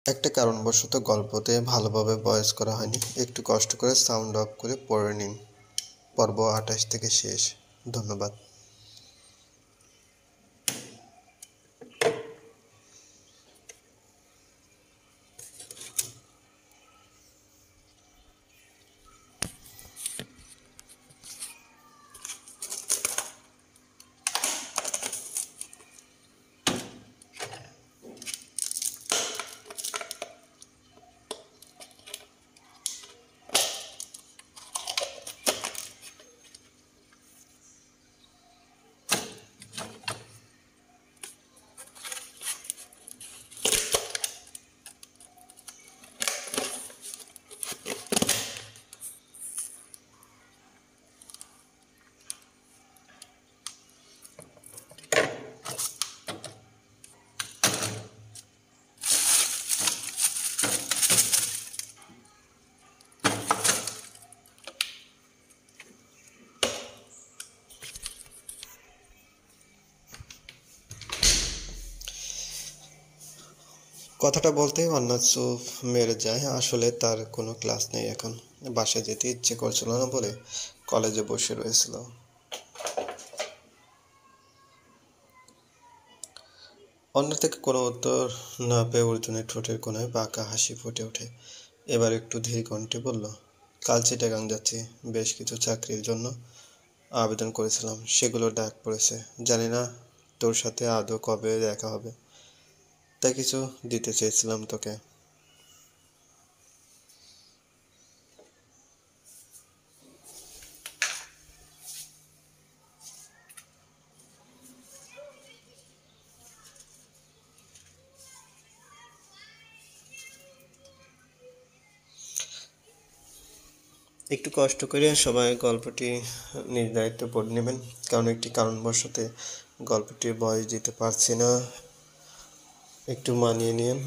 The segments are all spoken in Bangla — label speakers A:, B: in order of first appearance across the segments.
A: একটা কারণবশত গল্পতে ভালোভাবে ভয়েস করা হয়নি। একটু কষ্ট করে সাউন্ড অফ করে পড়ে নিন। পর্ব ২৮ থেকে শেষ। ধন্যবাদ। কথাটা বলতেই অন্না চুপ মেরে যায়। আসলে তার কোনো ক্লাস নেই এখন। বাসায় যেতে ইচ্ছে করছিল না বলে কলেজে বসে রয়েছিল। অন্য থেকে কোনো উত্তর না পেয়ে অর্জুনের ঠোঁটের কোণায় বাঁকা হাসি ফুটে ওঠে। এবার একটু ধীর কণ্ঠে বলল, কাল চিটাগাং যাচ্ছি। বেশ কিছু চাকরির জন্য আবেদন করেছিলাম, সেগুলোর ডাক পড়েছে। জানি না তোর সাথে আদৌ কবে দেখা হবে, তাই কিছু দিতে চেয়েছিলাম তোকে। একটু কষ্ট করে সবাই গল্পটি নিজ দায়িত্বে পড়ে নেবেন, কারণ একটি কারণবশত গল্পটি বয়স দিতে পারছি না। একটু মানিয়ে নিন।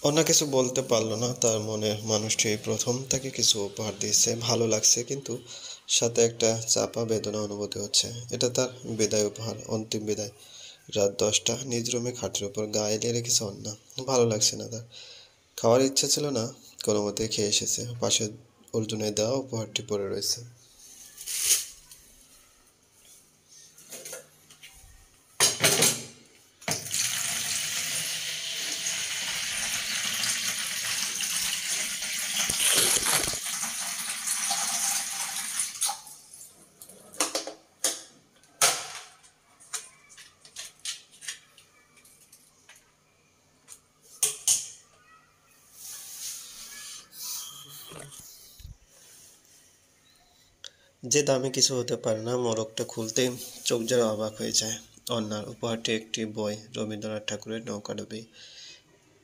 A: অন্য কিছু বলতে পারল না। তার মনের মানুষটি এই প্রথম তাকে কিছু উপহার দিয়েছে। ভালো লাগছে, কিন্তু সাথে একটা চাপা বেদনা অনুভূতি হচ্ছে। এটা তার বিদায় উপহার, অন্তিম বিদায়। রাত ১০টা, নিজ রুমে খাটের উপর গা এলিয়ে রেখেছে অন্না। ভালো লাগছে না তার। খাওয়ার ইচ্ছা ছিল না, কোনো মতে খেয়ে এসেছে। পাশে অর্জুনের দেওয়া উপহারটি পড়ে রয়েছে। যে দামি কিছু হতে পারে না, মোড়কটা খুলতেই চোখ যারা অবাক হয়ে যায়। অন্যার উপহারটি একটি বই, রবীন্দ্রনাথ ঠাকুরের নৌকাডুবি।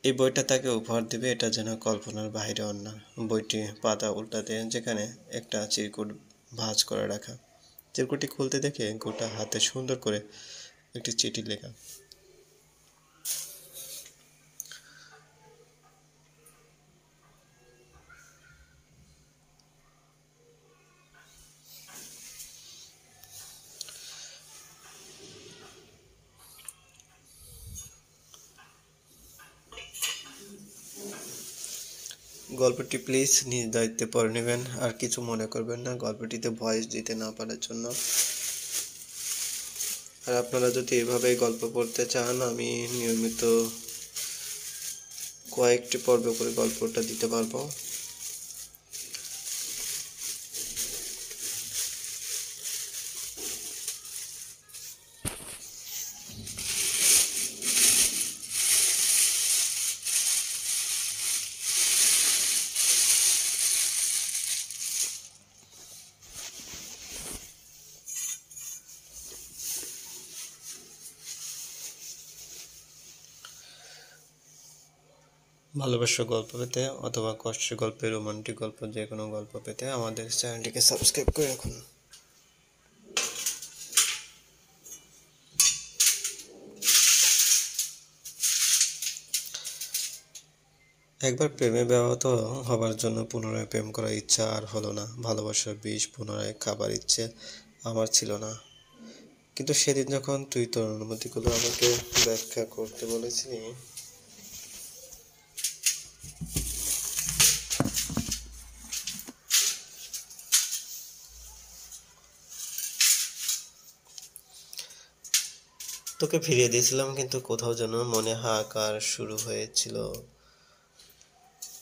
A: এই বইটা তাকে উপহার দিবে, এটা যেন কল্পনার বাহিরে। অন্যার বইটি পাতা উল্টাতে যেখানে একটা চিরকুট ভাঁজ করে রাখা। চিরকুটটি খুলতে দেখে গোটা হাতে সুন্দর করে একটি চিঠি লেখা। গল্পটি প্লিজ নিজ দায়িত্বে পড়ে নেবেন, আর কিছু মনে করবেন না গল্পটিতে ভয়েস দিতে না পারার জন্য। আর আপনারা যদি এভাবেই গল্প পড়তে চান, আমি নিয়মিত কয়েকটি পর্ব করে গল্পটা দিতে পারবো। ভালোবাসার গল্প পেতে অথবা কষ্টের গল্পে, রোমান্টিক গল্প, যে কোনো গল্প পেতে আমাদের চ্যানেলটিকে সাবস্ক্রাইব করে রাখুন। একবার প্রেমে ব্যাহত হবার জন্য পুনরায় প্রেম করার ইচ্ছা আর হলো না। ভালোবাসার বিষ পুনরায় খাবার ইচ্ছে আমার ছিল না। কিন্তু সেদিন যখন তুই তোর অনুভূতিগুলো আমাকে ব্যাখ্যা করতে বলেছিলি, তোকে ফিরিয়ে দিয়েছিলাম, কিন্তু কোথাও যেন মনে হাহাকার শুরু হয়েছিল।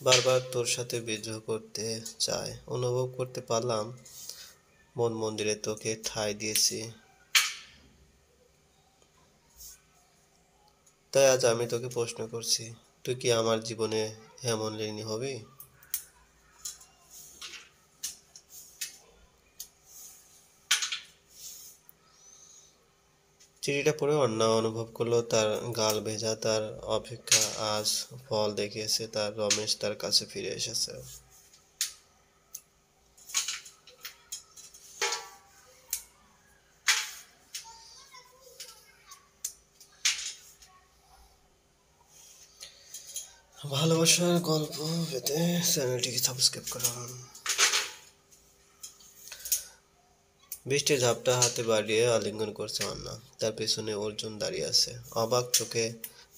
A: বারবার তোর সাথে বিদ্রোহ করতে চায়। অনুভব করতে পারলাম মন মন্দিরে তোকে ঠাঁই দিয়েছি। তাই আজ আমি তোকে প্রশ্ন করছি, তুই কি আমার জীবনে এমন ঋণী হবি? চিঠিটা পড়ে অন্না অনুভব করলো তার গাল ভেজা, তার অপেক্ষা আজ ফল দেখিয়েছে, তার রমেশ তার কাছে ফিরে এসেছে। ভালোবাসার গল্প পেতে চ্যানেলটিকে সাবস্ক্রাইব করুন। বৃষ্টির ঝাপটা হাতে বাড়িয়ে আলিঙ্গন করছে অন্না। তার পেছনে অর্জুন দাঁড়িয়ে আছে, অবাক চোখে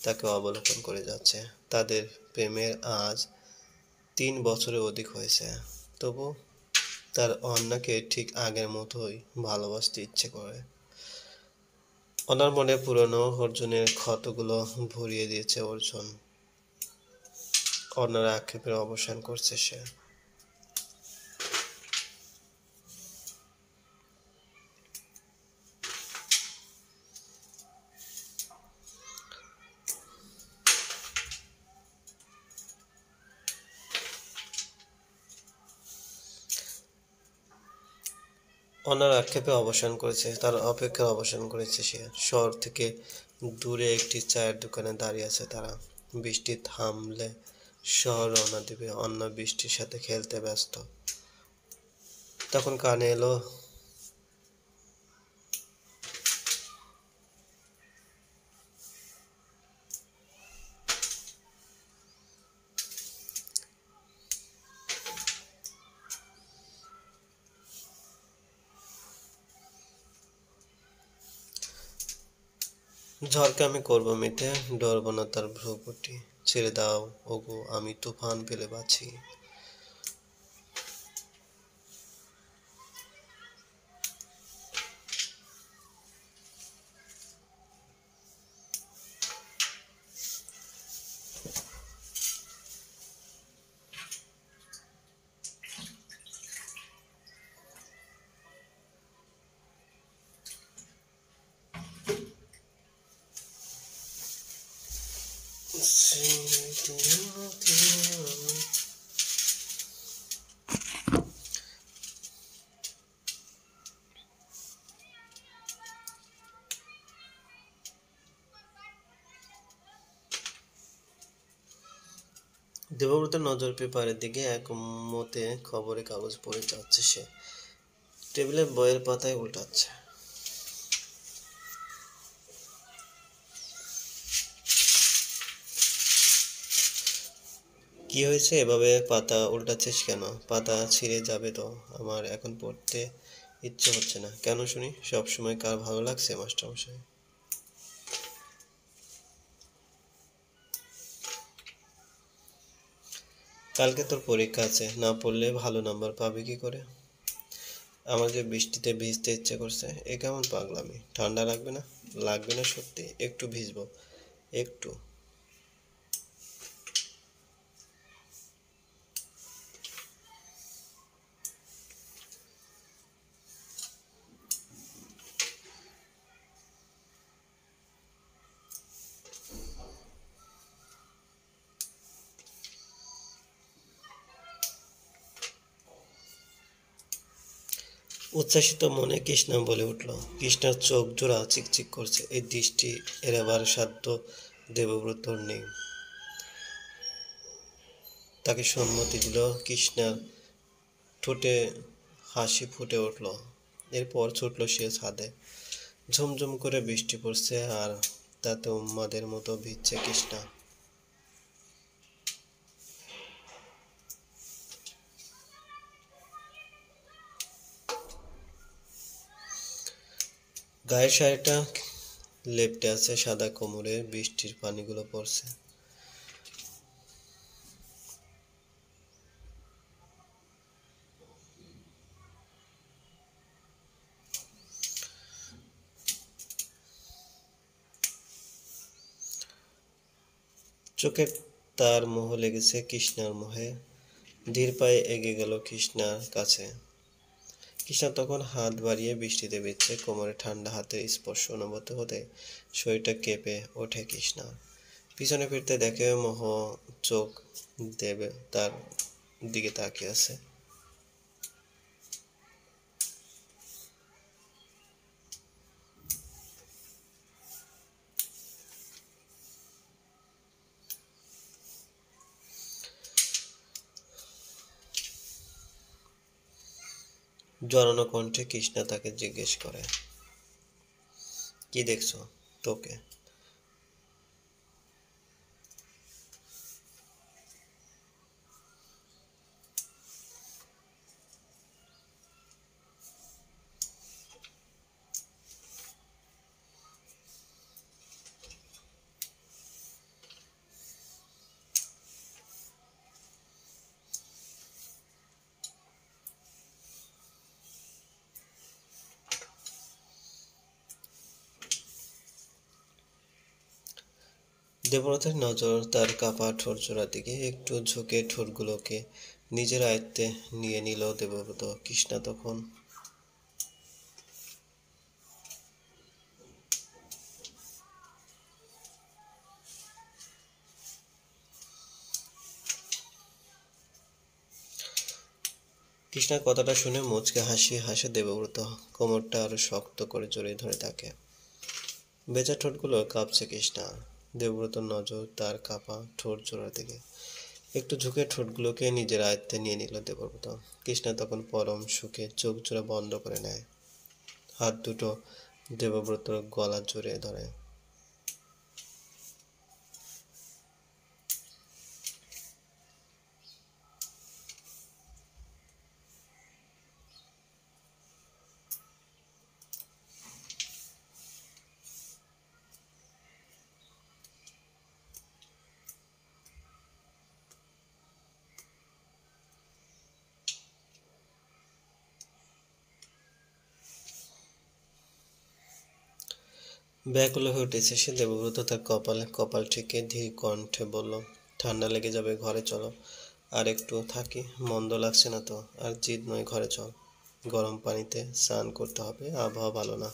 A: তাকে অবলোকন করে যাচ্ছে। তাদের প্রেমের আজ 3 বছরের অধিক হয়েছে, তবু তার অন্নাকে ঠিক আগের মতোই ভালোবাসতে ইচ্ছে করে। অন্নার মনে পুরনো অর্জুনের ক্ষতগুলো ভরিয়ে দিয়েছে অর্জুন। অন্নার আক্ষেপের অবসান করছে সে। অন্যার আক্ষেপে অবসান করেছে, তার অপেক্ষার অবসান করেছে সে। শহর থেকে দূরে একটি চায়ের দোকানে দাঁড়িয়ে আছে তারা। বৃষ্টি থামলে শহর রওনা দিবে। অন্না বৃষ্টির সাথে খেলতে ব্যস্ত। তখন কানে এলো ঝড়কে আমি করবো মিটে, ডরবো না তার ভ্রুকুটি। ছেড়ে দাও ওগো, আমি তুফান পেলে বাঁচি। দেবব্রতের নজর পেপারের দিকে। একমতে খবরের কাগজ পড়ে যাচ্ছে সে। টেবিলে বইয়ের পাতায় উল্টাচ্ছে। কি হয়েছে, এভাবে পাতা উল্টাচ্ছিস কেন? পাতা ছিঁড়ে যাবে তো। আমার এখন পড়তে ইচ্ছে হচ্ছে না। কেন শুনি? সবসময় কার ভালো লাগছে মাস্টারমশাই? কালকে তোর পরীক্ষা আছে, না পড়লে ভালো নাম্বার পাবি কি করে? আমার যে বৃষ্টিতে ভিজতে ইচ্ছে করছে। এ কেমন পাগলামি? ঠান্ডা লাগবে না? লাগবে না সত্যি? একটু ভিজবো, একটু। উচ্ছ্বাসিত মনে কৃষ্ণা বলে উঠল। কৃষ্ণার চোখ জোড়া চিকচিক করছে। এই দৃষ্টি এড়াবার সাধ্য দেবব্রতর নেই। তাকে সম্মতি দিল। কৃষ্ণার ঠোঁটে হাসি ফুটে উঠল। এরপর ছুটল সে ছাদে। ঝুমঝুম করে বৃষ্টি পড়ছে, আর তাতে উন্মাদের মতো ভিজছে কৃষ্ণা। গায়ের শাড়িটা লেপ্টে আছে সাদা কোমরে, বৃষ্টির পানিগুলো পড়ছে। চোখে তার মোহ লেগেছে কৃষ্ণার মোহে। ধীর পায়ে এগিয়ে গেল কৃষ্ণার কাছে। কৃষ্ণা তখন হাত বাড়িয়ে বৃষ্টিতে ভিজছে, কোমরে ঠান্ডা হাতের স্পর্শ অনুভূত হতে শরীরটা কেঁপে ওঠে কৃষ্ণার। পিছনে ফিরতে দেখে মোহ চোখ দেবে তার দিকে তাকিয়ে আছে। জড়ানো কণ্ঠে কৃষ্ণা তাকে জিজ্ঞেস করে, কি দেখছো? তোকে। দেবরথের নজর তার কাপা ঠোঁটজোড়ার দিকে, একটু ঝুঁকে ঠোঁটগুলোকে নিজের আয়ত্তে নিয়ে নিল দেবব্রত। কৃষ্ণা তখন কৃষ্ণার কথাটা শুনে মুচকে হাসি হাসে দেবব্রত, কোমরটা আরো শক্ত করে জড়িয়ে ধরে তাকে। ভেজা ঠোঁটগুলো কাঁপছে কৃষ্ণার। দেবব্রতর নজর তার কাপা ঠোঁট জোড়ার দিকে, একটু ঝুঁকে ঠোঁটগুলোকে নিজের আয়ত্তে নিয়ে নিল দেবব্রত। কৃষ্ণা তখন পরম সুখে চোখ জোড়া বন্ধ করে নেয়, হাত দুটো দেবব্রতর গলা জড়িয়ে ধরে। ব্যাকুল হয়ে উঠেছে সে। দেবব্রত তার কপালে কপাল ঠেকে ধীর কণ্ঠে বলল, ঠান্ডা লেগে যাবে, ঘরে চলো। আর একটু থাকি, মন্দ লাগছে না তো। আর জিদ নয়, ঘরে চল। গরম পানিতে স্নান করতে হবে, আবহাওয়া ভালো না।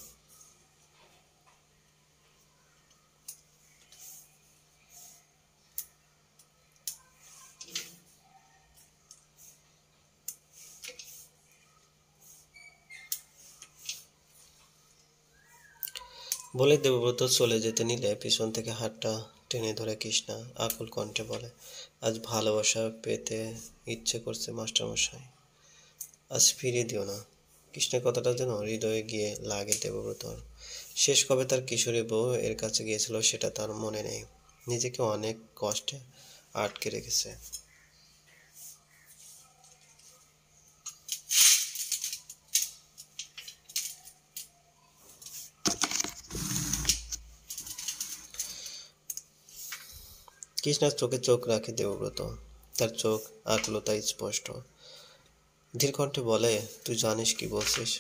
A: বলে দেবব্রত চলে যেতে নিলে পিছন থেকে হাতটা টেনে ধরে কৃষ্ণা আকুল কণ্ঠে বলে, আজ ভালোবাসা পেতে ইচ্ছে করছে মাস্টারমশাই, আজ ফিরিয়ে দিও না। কৃষ্ণের কথাটা যেন হৃদয়ে গিয়ে লাগে দেবব্রতর। শেষ কবে তার কিশোরী বউ এর কাছে গিয়েছিল সেটা তার মনে নেই। নিজেকে অনেক কষ্টে আটকে রেখেছে। কৃষ্ণার চোখে চোখ রাখে দেবব্রত, তার চোখ আকুলতা স্পষ্ট। ধীর কণ্ঠে বলে, তুই জানিস কি বলছিস?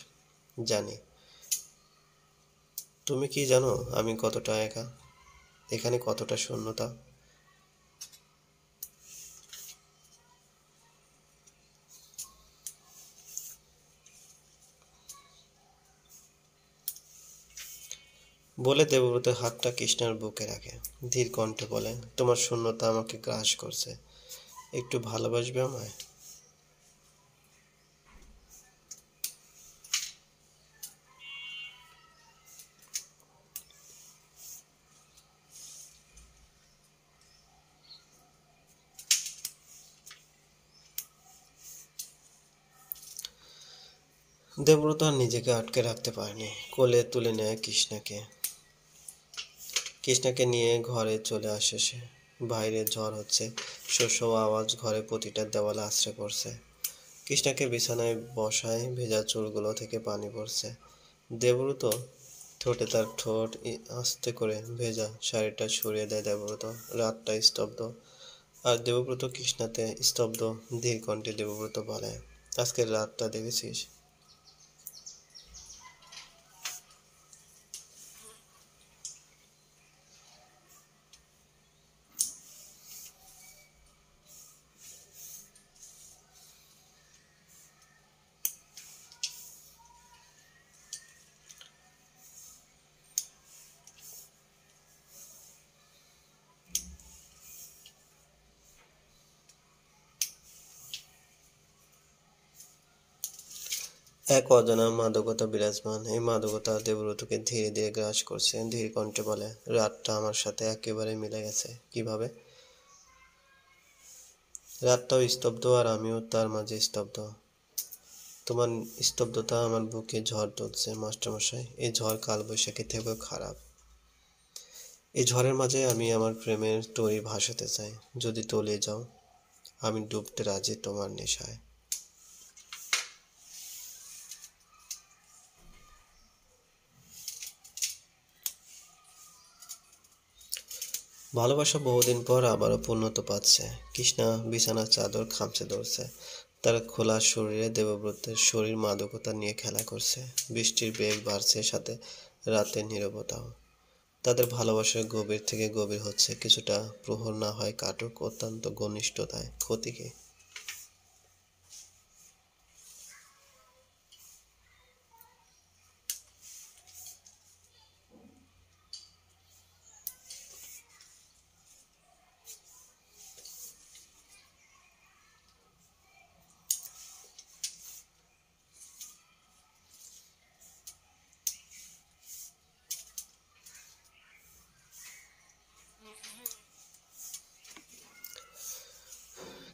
A: জানি। তুমি কি জানো আমি কতটা একা, এখানে কতটা শূন্যতা? বলে দেবব্রত হাতটা কৃষ্ণার বুকে রাখে। ধীর কণ্ঠে বলে, তোমার শূন্যতা আমাকে গ্রাস করছে, একটু ভালোবাসবে আমায়? দেবব্রত আর নিজেকে আটকে রাখতে পারেনি, কোলে তুলে নেয় কৃষ্ণাকে। কৃষ্ণাকে নিয়ে ঘরে চলে আসে সে। বাইরে ঝড় হচ্ছে, শো শো আওয়াজ ঘরে প্রতিটা দেওয়ালে আছড়ে পড়ছে। কৃষ্ণাকে বিছানায় বসায়, ভেজা চুলগুলো থেকে পানি পড়ছে। দেবব্রত ঠোঁটে তার ঠোঁট আস্তে করে ভেজা শাড়িটা সরিয়ে দেয় দেবব্রত। রাতটা স্তব্ধ, আর দেবব্রত কৃষ্ণাতে স্তব্ধ। ধীর কণ্ঠে দেবব্রত বলে, আজকের রাতটা দেখেছিস? এক অজানা মাদকতা বিরাজমান। এই মাদকতা দেবব্রতকে ধীরে ধীরে গ্রাস করছে। ধীর কণ্ঠে বলে, রাতটা আমার সাথে একেবারে মিলে গেছে। কিভাবে? রাতটাও স্তব্ধ, আর আমিও তার মাঝে স্তব্ধ। তোমার স্তব্ধতা আমার বুকে ঝড় তুলছে মাস্টারমশাই। এই ঝড় কালবৈশাখী থেকেও খারাপ। এই ঝড়ের মাঝে আমি আমার প্রেমের তরি ভাসাতে চাই। যদি তলিয়ে যাও, আমি ডুবতে রাজি তোমার নেশায়। ভালোবাসা বহুদিন পর আবারও পূর্ণতা পাচ্ছে। কৃষ্ণা বিছানার চাদর খামচে ধরছে। তার খোলা শরীরে দেবব্রতের শরীর মাদকতা নিয়ে খেলা করছে। বৃষ্টির বেগ বাড়ছে, সাথে রাতের নীরবতাও। তাদের ভালোবাসা গভীর থেকে গভীর হচ্ছে। কিছুটা প্রহর না হয় কাটুক, অত্যন্ত ঘনিষ্ঠতায় ক্ষতি কি?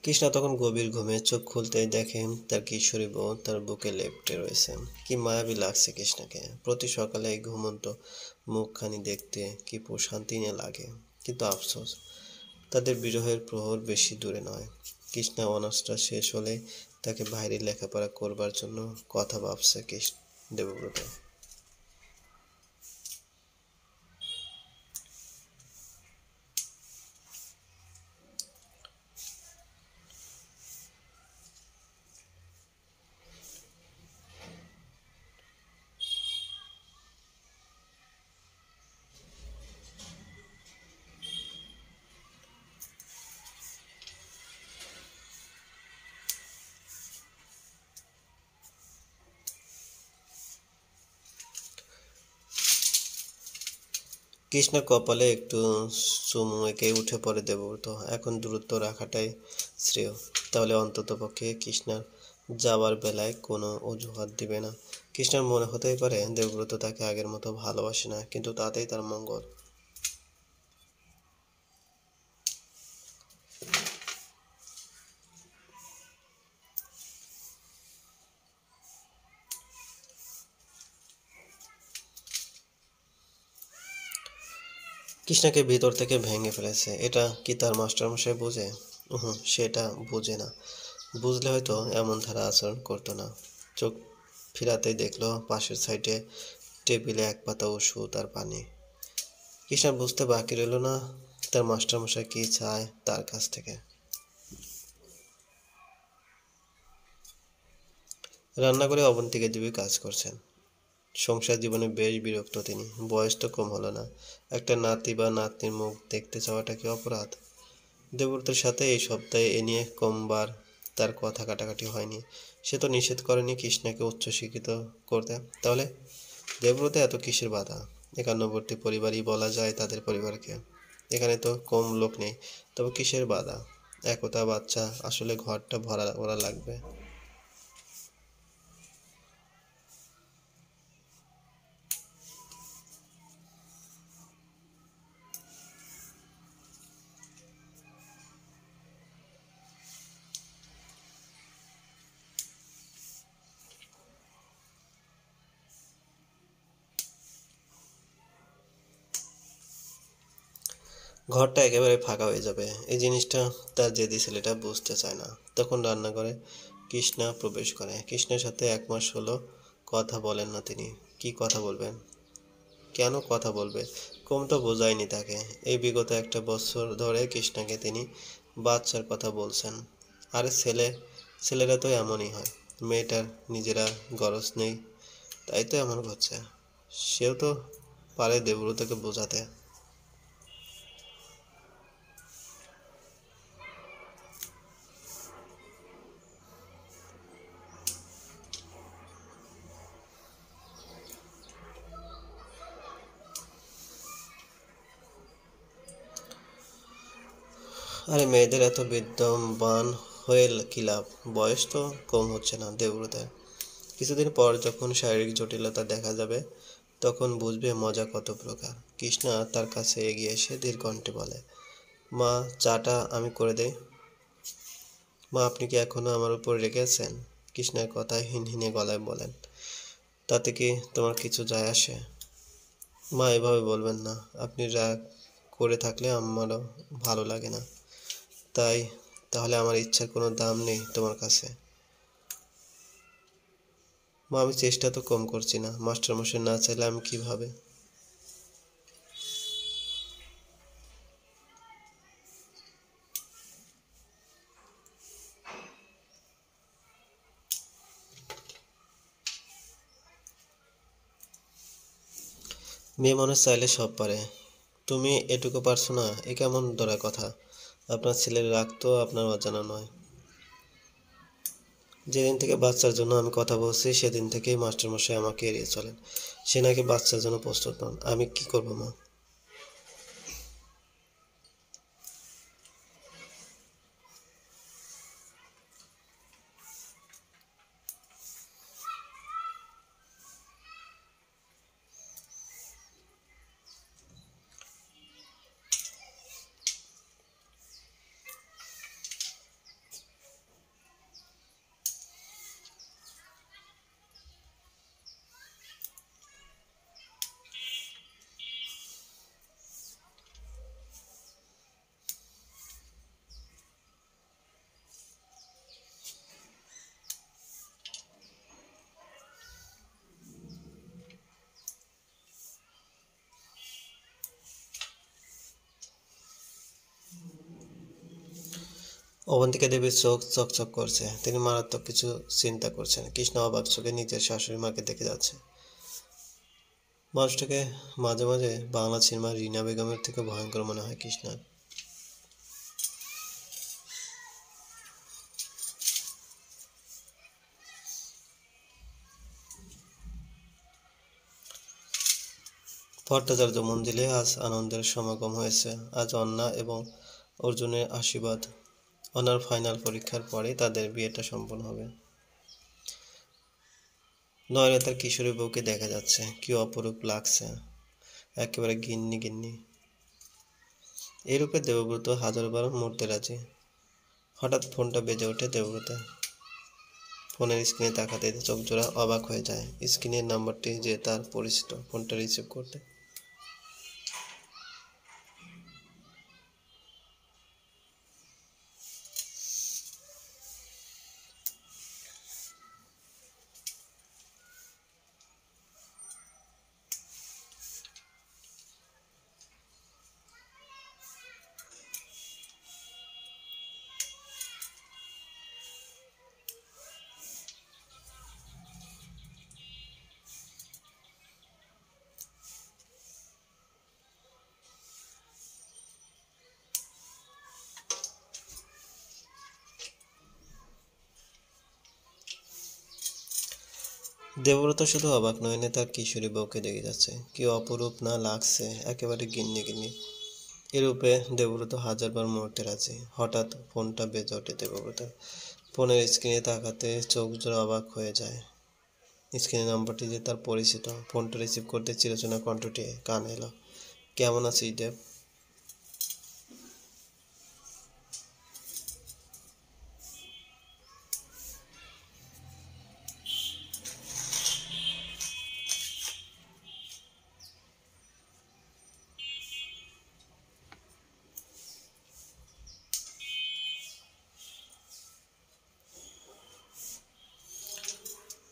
A: কৃষ্ণা তখন গভীর ঘুমে চোখ খুলতেই দেখেন তার কিশোরী বউ তার বুকে লেপ্টে রয়েছে। কি মায়াবী লাগছে কৃষ্ণাকে। প্রতি সকালে এই ঘুমন্ত মুখখানি দেখতে কি প্রশান্তি নিয়ে লাগে। কিন্তু আফসোস, তাদের বিরহের প্রহর বেশি দূরে নয়। কৃষ্ণা অনার্সটা শেষ হলে তাকে বাইরে লেখাপড়া করবার জন্য কথা ভাবছে দেবব্রত। কৃষ্ণার কপালে একটু চুমু এঁকে উঠে পড়ে দেবব্রত। এখন দূরত্ব রাখাটাই শ্রেয়। তাহলে অন্ততপক্ষে কৃষ্ণার যাবার বেলায় কোনো অজুহাত দিবে না। কৃষ্ণার মনে হতেই পারে দেবব্রত তাকে আগের মতো ভালোবাসে না, কিন্তু তাতেই তার মঙ্গল। কৃষ্ণাকে ভিতর থেকে ভেঙে ফেলেছে। এটা কি তার মাস্টারমশাই বোঝে? সেটা বোঝে না। বুঝলে হয়তো এমন ধারা আচরণ করতো না। চোখ ফিরাতেই দেখলো পাশের সাইডে টেবিলে এক পাতা ওষুধ আর পানি। কৃষ্ণার বুঝতে বাকি রইল না তার মাস্টারমশাই কি চায় তার কাছ থেকে। রান্নাঘরে অবন্তিকা দেবী কাজ করছেন। সংসার জীবনে বেশ বিরক্ত তিনি। বয়স তো কম হলো না। একটা নাতি বা নাতনির মুখ দেখতে চাওয়াটা কি অপরাধ? দেবব্রতের সাথে এই সপ্তাহে এ নিয়ে কমবার তার কথা কাটাকাটি হয়নি। সে তো নিষেধ করেনি কৃষ্ণাকে উচ্চশিক্ষিত করতে। তাহলে দেবব্রত এত কিসের বাধা? একান্নবর্তী পরিবারই বলা যায় তাদের পরিবারকে। এখানে তো কম লোক নেই, তবে কিসের বাধা? একতা বাচ্চা, আসলে ঘরটা ভরা ওরা লাগবে। ঘরটা একেবারে ফাঁকা হয়ে যাবে। এই জিনিসটা তার জেদি ছেলেটা বুঝতে চায় না। তখন রান্নাঘরে কৃষ্ণা প্রবেশ করে। কৃষ্ণের সাথে 1 মাস হলো কথা বলেন না তিনি। কি কথা বলবেন? কেন কথা বলবে? কম তো বোঝায়নি তাকে। এই বিগত একটা বছর ধরে কৃষ্ণাকে তিনি বাচ্চার কথা বলছেন। আরে ছেলেরা তো এমনই হয়। মেয়েটার নিজেরা গরজ নেই, তাই তো এমন হচ্ছে। সেও তো পারে দেবব্রতকে বোঝাতে। আরে মেয়েদের এত বিদ্যমান হয়ে কি লাভ? বয়স তো কম হচ্ছে না দেবব্রতের। কিছুদিন পর যখন শারীরিক জটিলতা দেখা যাবে, তখন বুঝবে মজা কত প্রকার। কৃষ্ণা তার কাছে এগিয়ে এসে ধীর কণ্ঠে বলে, মা, চাটা আমি করে দেই। মা, আপনি কি এখনো আমার উপর রেগে আছেন? কৃষ্ণার কথায় হিনহিনে গলায় বলেন, তাতে কি তোমার কিছু যায় আসে? মা, এভাবে বলবেন না। আপনি রাগ করে থাকলে আমারও ভালো লাগে না। তাই তাহলে আমার ইচ্ছার কোনো দাম নেই তোমার কাছে? মা, আমি চেষ্টা তো কম করছি না। মাস্টারমশাই না চাইলে আমি কিভাবে? মেয়ে মানুষ চাইলে সব পারে। তুমি এটুকু পারছো না? এ কেমন ধরা কথা? আপনার ছেলের রাগ তো আপনার অজানা নয়। যেদিন থেকে বাচ্চার জন্য আমি কথা বলছি সেদিন থেকেই মাস্টারমশাই আমাকে এড়িয়ে চলেন। সে নাকি বাচ্চার জন্য প্রস্তুত নন। আমি কি করবো মা? অবন্তিকা দেবীর চোখ চকচক করছে। তিনি মারাত্মক কিছু চিন্তা করছেন। কৃষ্ণ অবাক চোখে নিজের শাশুড়ি মাকে দেখে যাচ্ছে। মানুষটাকে মাঝে মাঝে বাংলা সিনেমার রিনা বেগমের থেকে ভয়ঙ্কর মনে হয় কৃষ্ণার। ভট্টাচার্য মন্দিরে আজ আনন্দের সমাগম হয়েছে। আজ অন্না এবং অর্জুনের আশীর্বাদ। অনার ফাইনাল পরীক্ষার পরেই তাদের বিয়েটা সম্পন্ন হবে। নয়নে তার কিশোরী বউকে দেখা যাচ্ছে। কি অপরূপ লাগছে, একেবারে গিন্নি গিন্নি। এই রূপে দেবব্রত হাজারবার মরতে রাজি। হঠাৎ ফোনটা বেজে ওঠে দেবব্রতের। ফোনের স্ক্রিনে তাকাতে চোখজোড়া অবাক হয়ে যায়। স্ক্রিনের নাম্বারটি যে তার পরিচিত। ফোনটা রিসিভ করতে দেবব্রত শুধু অবাক নয়নে তার কিশোরী বউকে দেখে যাচ্ছে। কি অপরূপ না লাগছে, একেবারে গিন্নি গিন্নি। এরূপে দেবব্রত হাজারবার মরতে রাজি। হঠাৎ ফোনটা বেজে ওঠে দেবব্রতের। ফোনের স্ক্রিনে তাকাতে চোখ জোড়া অবাক হয়ে যায়। স্ক্রিনের নাম্বারটি যে তার পরিচিত। ফোনটা রিসিভ করতে চিরচেনা কণ্ঠটি কানে এলো। কেমন আছিস দেব?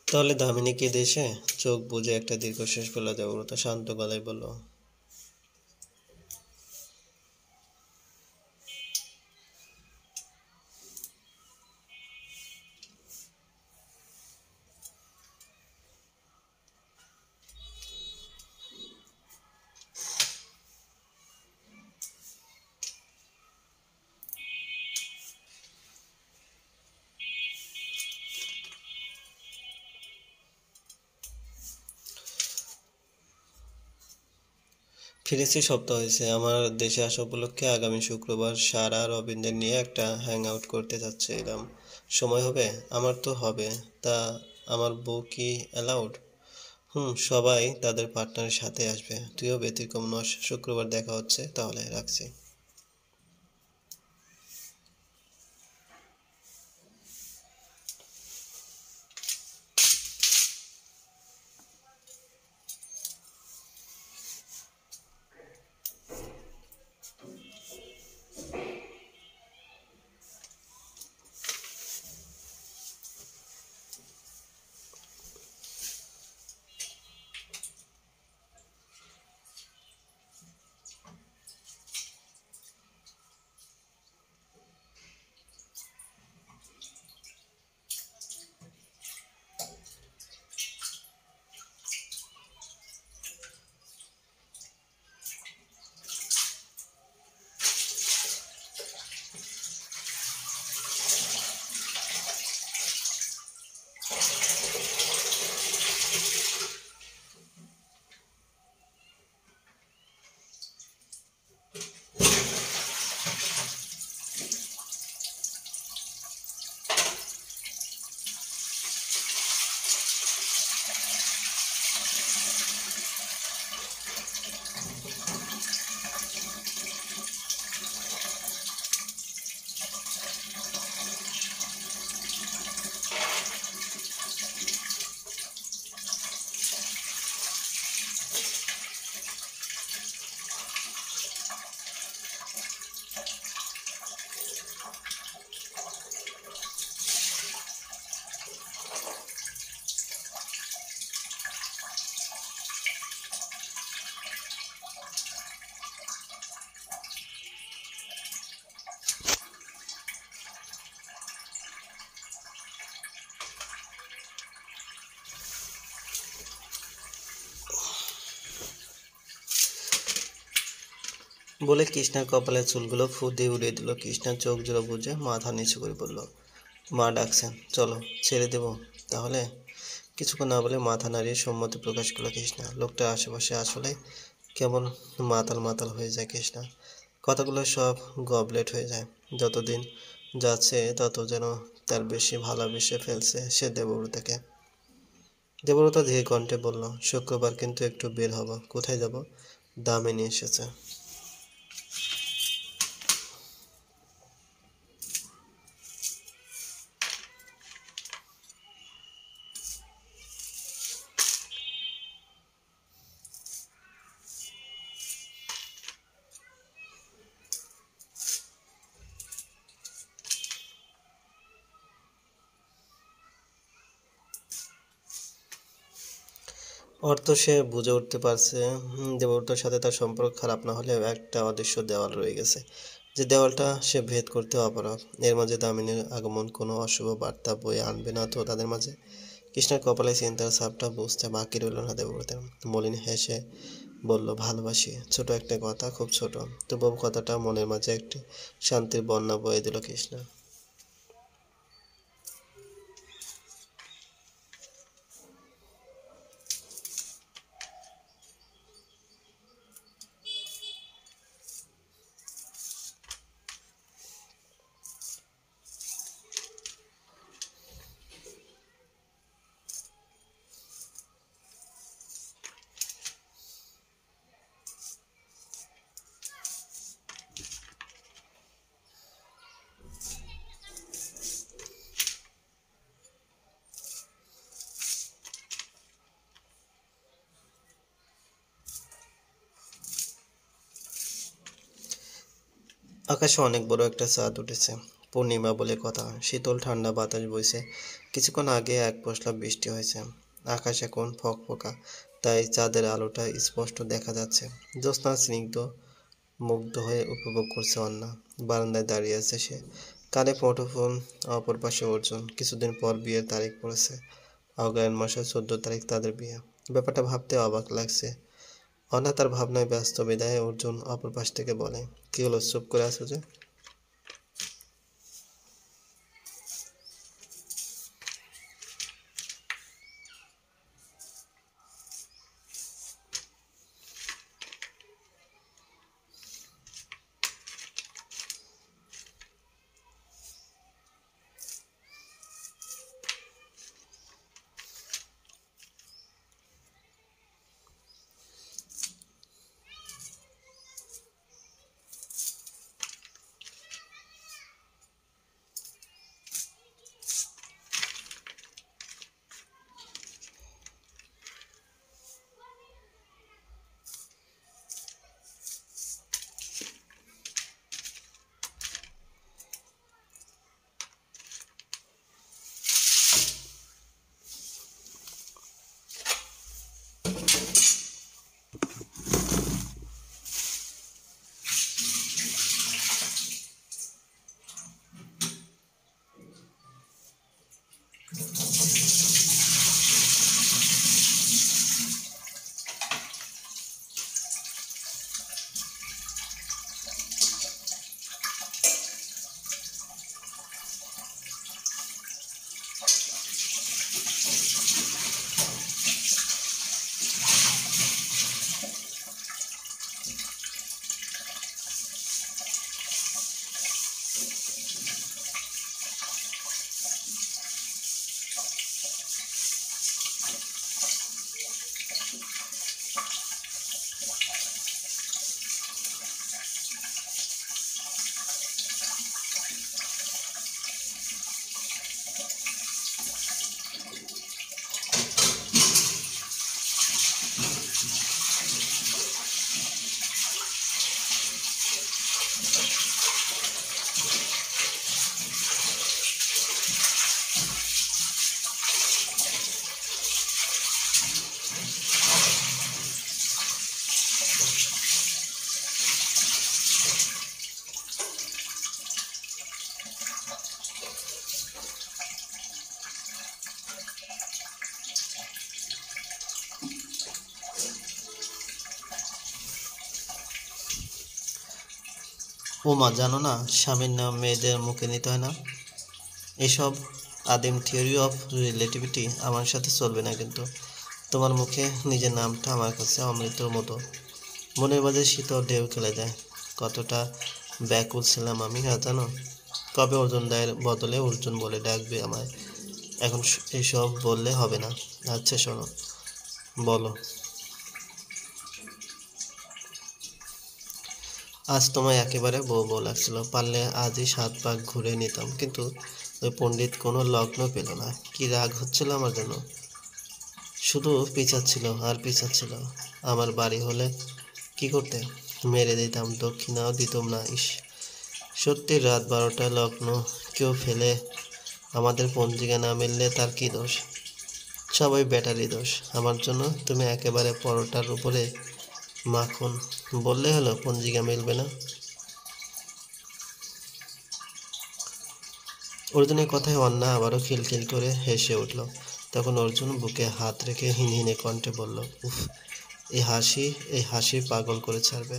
A: তাহলে দামিনী কি দেশে? চোখ বুজে একটা দীর্ঘশ্বাস ফেলা দেবব্রত শান্ত গলায় বলল, ফিরেছি সপ্তাহ হয়েছে। আমার দেশে আসা উপলক্ষে আগামী শুক্রবার সারা রবিনদের নিয়ে একটা হ্যাং আউট করতে যাচ্ছিলাম। সময় হবে? আমার তো হবে। তা আমার বউ কি অ্যালাউড? হুম, সবাই তাদের পার্টনারের সাথে আসবে, তুইও ব্যতিক্রম নস। শুক্রবার দেখা হচ্ছে, তাহলে রাখছি। বলে কৃষ্ণার কপালের চুলগুলো ফু দিয়ে উড়িয়ে দিল। কৃষ্ণার চোখ জোড়া বুঝে মাথা নিচু করে বলল, মা ডাকছেন, চলো ছেড়ে দেব তাহলে? কিছুক্ষণ না বলে মাথা নাড়িয়ে সম্মতি প্রকাশ করলো কৃষ্ণা। লোকটার আশেপাশে আসলে কেমন মাতাল মাতাল হয়ে যায় কৃষ্ণা। কথাগুলো সব গবলেট হয়ে যায়। যতদিন যাচ্ছে তত যেন তার বেশি ভালোবেসে ফেলছে সে দেবব্রতকে। দেবব্রত ধীর কণ্ঠে বলল, শুক্রবার কিন্তু একটু বের হব। কোথায় যাব? দামিনী এসেছে। অর্থ সে বুঝে উঠতে পারছে। দেবব্রতর সাথে তার সম্পর্ক খারাপ না হলেও একটা অদৃশ্য দেওয়াল রয়ে গেছে, যে দেওয়ালটা সে ভেদ করতে অপারগ। এর মাঝে দামিনীর আগমন কোনো অশুভ বার্তা বয়ে আনবে না তো তাদের মাঝে? কৃষ্ণার কপালে চিন্তার ছাপটা বুঝতে বাকি রইল না দেবব্রতের। মলিন হেসে বলল, ভালোবাসি, ছোট একটা কথা, খুব ছোট, তবুও কথাটা মনের মাঝে একটি শান্তির বন্যা বয়ে দিল কৃষ্ণা। আকাশে অনেক বড় একটা চাঁদ উঠেছে। পূর্ণিমা বলে কথা। শীতল ঠান্ডা বাতাস বইছে। কিছুক্ষণ আগে এক পশলা বৃষ্টি হয়েছে। আকাশ এখন ফকফকা, তাই চাঁদের আলোটা স্পষ্ট দেখা যাচ্ছে। জ্যোৎস্নার স্নিগ্ধ মুগ্ধ হয়ে উপভোগ করছে অন্না। বারান্দায় দাঁড়িয়ে আছে সে, কানে মুঠোফোন, অপর পাশে অর্জুন। কিছুদিন পর বিয়ের তারিখ পড়েছে, অগ্রহায়ণ মাসের 14 তারিখ তাদের বিয়ে। ব্যাপারটা ভাবতে অবাক লাগছে। অন্না তার ভাবনায় ব্যস্ত, বিদায় অর্জুন অপর পাশ থেকে বলে, কি হলো, চুপ করে আছো যে? ও মা, জানো না স্বামীর নাম মেয়েদের মুখে নিতে হয় না? এসব আদিম থিওরি অফ রিলেটিভিটি আমার সাথে চলবে না কিন্তু। তোমার মুখে নিজের নামটা আমার কাছে অমৃতর মতো। মনের মাঝে শীতল ঢেউ খেলে যায়। কতটা ব্যাকুল ছিলাম আমি, না জানো? কবে অর্জুন দায়ের বদলে অর্জুন বলে ডাকবে আমায়? এখন এসব বললে হবে না। আচ্ছা শোনো, বলো। আজ তোমায় একেবারে বউ বউ লাগছিল। পারলে আজই 7 পাক ঘুরে নিতাম, কিন্তু ওই পণ্ডিত কোনো লগ্ন পেল না। কি রাগ হচ্ছিল আমার জন্য! শুধু পিছাচ্ছিল আর পিছাচ্ছিল। আমার বাড়ি হলে কি করতে? মেরে দিতাম, দক্ষিণাও দিতাম না। ইস, সত্যি রাত 12টায় লগ্ন কেউ ফেলে, আমাদের পঞ্জিকা না মিললে তার কি দোষ? সবাই ব্যাটারি দোষ। আমার জন্য তুমি একেবারে পরোটার উপরে মাখন বললে হলো, পঞ্জিকা মিলবে না। অর্জুনের কথায় অন্না আবারও খিলখিল করে হেসে উঠল। তখন অর্জুন বুকে হাত রেখে হিনহিনে কণ্ঠে বলল, উফ, এই হাসি পাগল করে ছাড়বে।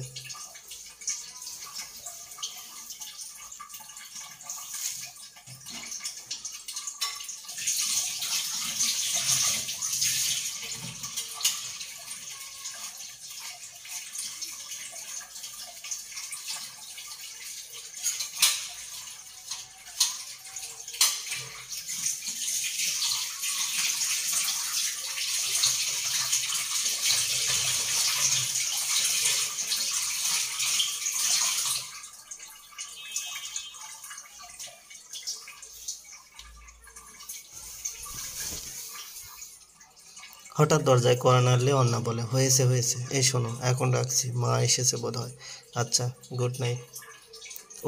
A: হঠাৎ দরজায় কড়া নাড়লে অন্না বলে, হয়েছে হয়েছে, এই শোনো, এখন রাখছি, মা এসেছে বোধ হয়। আচ্ছা, গুড নাইট।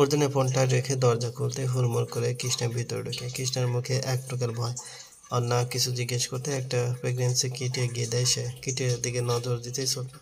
A: অর্জুনের ফোনটা রেখে দরজা খুলতে হুড়মুড় করে কৃষ্ণের ভিতরে ঢুকে। কৃষ্ণের মুখে এক প্রকার ভয়। অন্না কিছু জিজ্ঞেস করতে একটা প্রেগনেন্সি কিট এগিয়ে দেয় সে। কিটের দিকে নজর দিতেই চলল।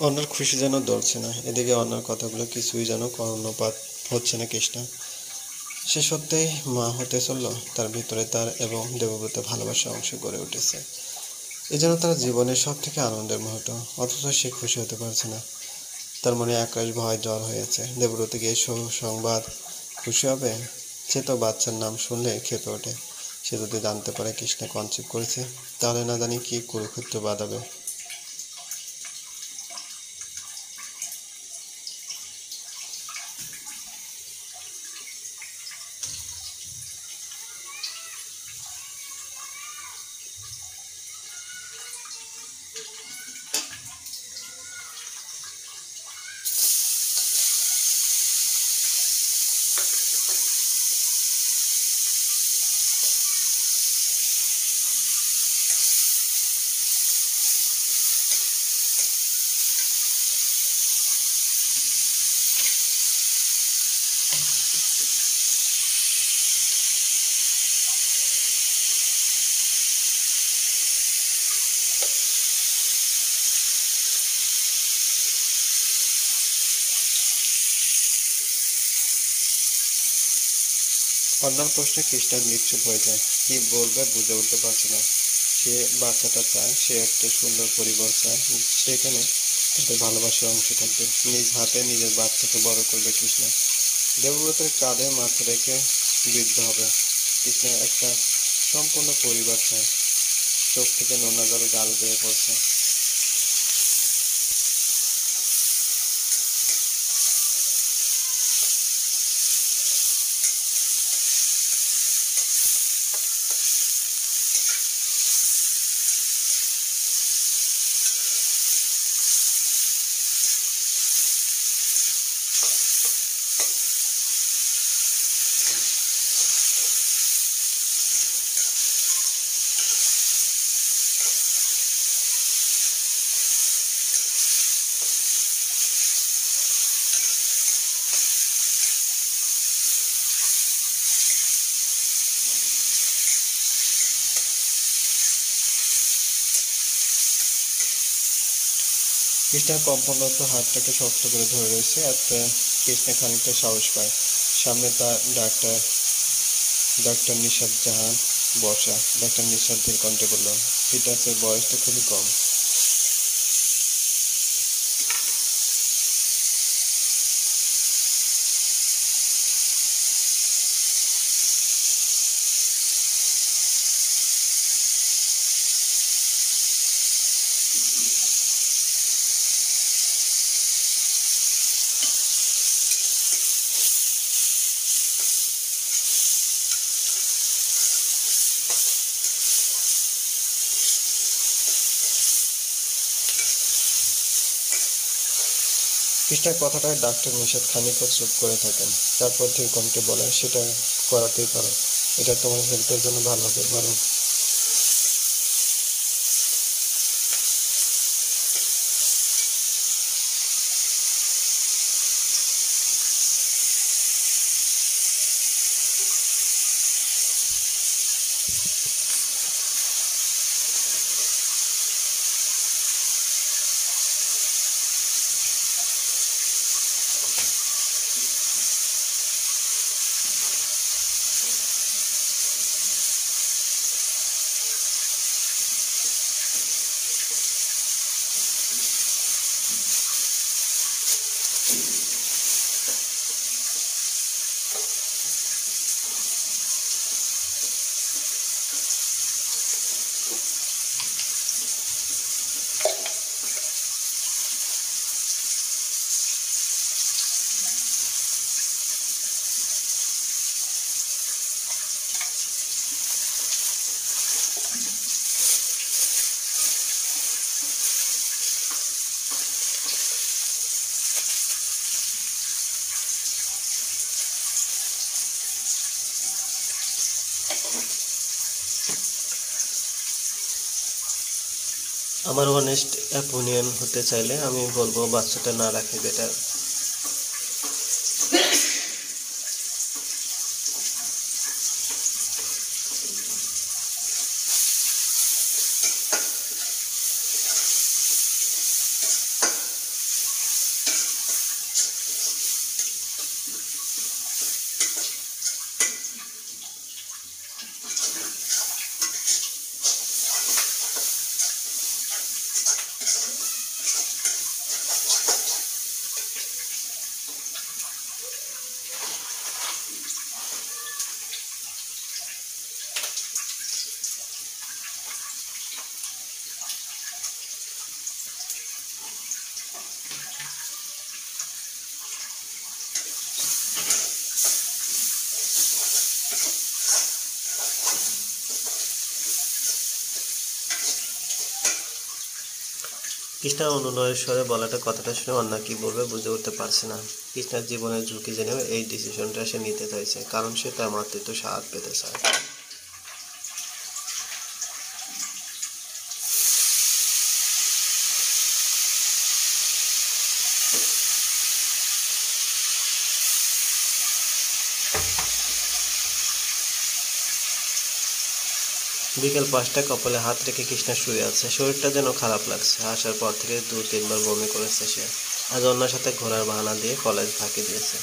A: অন্নার খুশি যেন ধরছে না। এদিকে অন্নার কথাগুলো কিছুই যেন কর্ণপাত হচ্ছে না কৃষ্ণা। সে সত্যিই মা হতে চলল। তার ভিতরে তার এবং দেবব্রতের ভালোবাসা অংশ গড়ে উঠেছে। এ যেন তার জীবনের সব থেকে আনন্দের মুহূর্ত। অথচ সে খুশি হতে পারছে না। তার মনে একরাশ ভয় জ্বর হয়েছে। দেবব্রত গিয়ে সংবাদ খুশি হবে? সে তো বাচ্চার নাম শুনলে খেপে ওঠে। সে যদি জানতে পারে কৃষ্ণা কনসিভ করেছে, তাহলে না জানি কি কুরুক্ষেত্র বাঁধাবে। অন্যান্য প্রশ্নে খ্রিস্টান নিশ্চুপ হয়ে যায়। কি বলবে বুঝে উঠতে পারছে না। সে বাচ্চাটা চায়, সে একটা সুন্দর পরিবার চায়, সেখানে তাদের ভালোবাসার অংশ থাকবে। নিজ হাতে নিজের বাচ্চাকে বড় করবে কৃষ্ণা। দেবব্রতের কাঁধে মাথা রেখে বৃদ্ধ হবে। কৃষ্ণা একটা সম্পূর্ণ পরিবার চায়। চোখ থেকে নোনা জল গাল বেয়ে পড়ছে। কৃষ্ণা কম্পনরত হাতটাকে শক্ত করে ধরে রয়েছে। এতে কৃষ্ণা খানিকটা সাহস পায়। সামনে তার ডাক্তার নিশাত জাহান বসা। ডাক্তার নিশাত ধীর কণ্ঠে বলল, ফিটাসের বয়সটা খুবই কম। কৃষ্ণার কথাটায় ডাক্তার নিষাদ খানিকক্ষণ চুপ করে থাকেন। তারপর ধীর কণ্ঠে বলেন, সেটা করাতেই পারো। এটা তোমার হেলথের জন্য ভালো হবে, বলো। আমার অনেস্ট অপিনিয়ন হতে চাইলে আমি বলবো বাচ্চাটা না রাখে বেটার। কৃষ্ণার অনুনয়ের স্বরে বলাটা কথাটা শুনে অন্না কি বলবে বুঝে উঠতে পারছে না। কৃষ্ণার জীবনের ঝুঁকি জেনেও এই ডিসিশনটা সে নিতে চাইছে, কারণ সে তার মাতৃত্ব স্বাদ পেতে চায়। বিকেল 5টায় কপালে হাত রেখে কৃষ্ণা শুয়ে আছে। শরীরটা যেন খারাপ লাগছে। আসার পর থেকে 2-3 বার বমি করেছে সে। আজ অন্যার সাথে ঘোরার বাহানা দিয়ে কলেজ ফাঁকি দিয়েছে।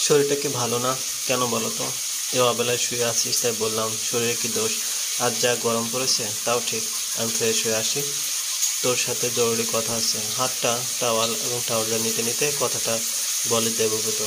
A: শরীরটা কি ভালো না? কেন বলো তো? এ অবেলায় শুয়ে আছিস তাই বললাম। শরীরে কি দোষ? আজ যা গরম পড়েছে তাও ঠিক। আমি ফ্রেশ হয়ে আসি, তোর সাথে জরুরি কথা আছে। হাতটা টাওয়াল এবং ট্রাউজার নিতে নিতে কথাটা বলে দেবব্রত।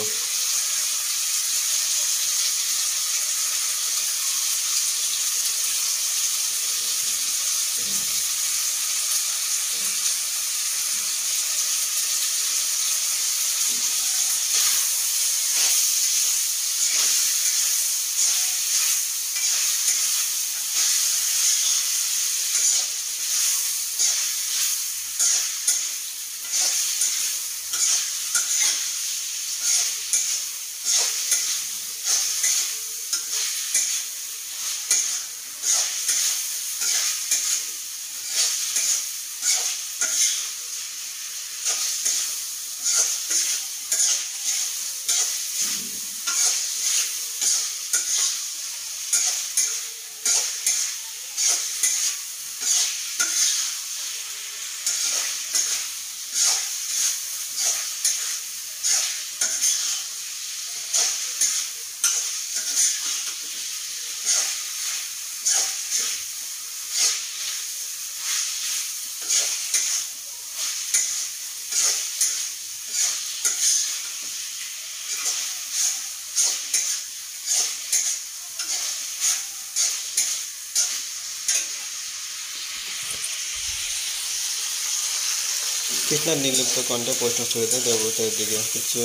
A: কৃষ্ণার নির্লিপ্ত কণ্ঠে প্রশ্ন ছুড়ে দেয় দেবব্রতের দিকে। কিছু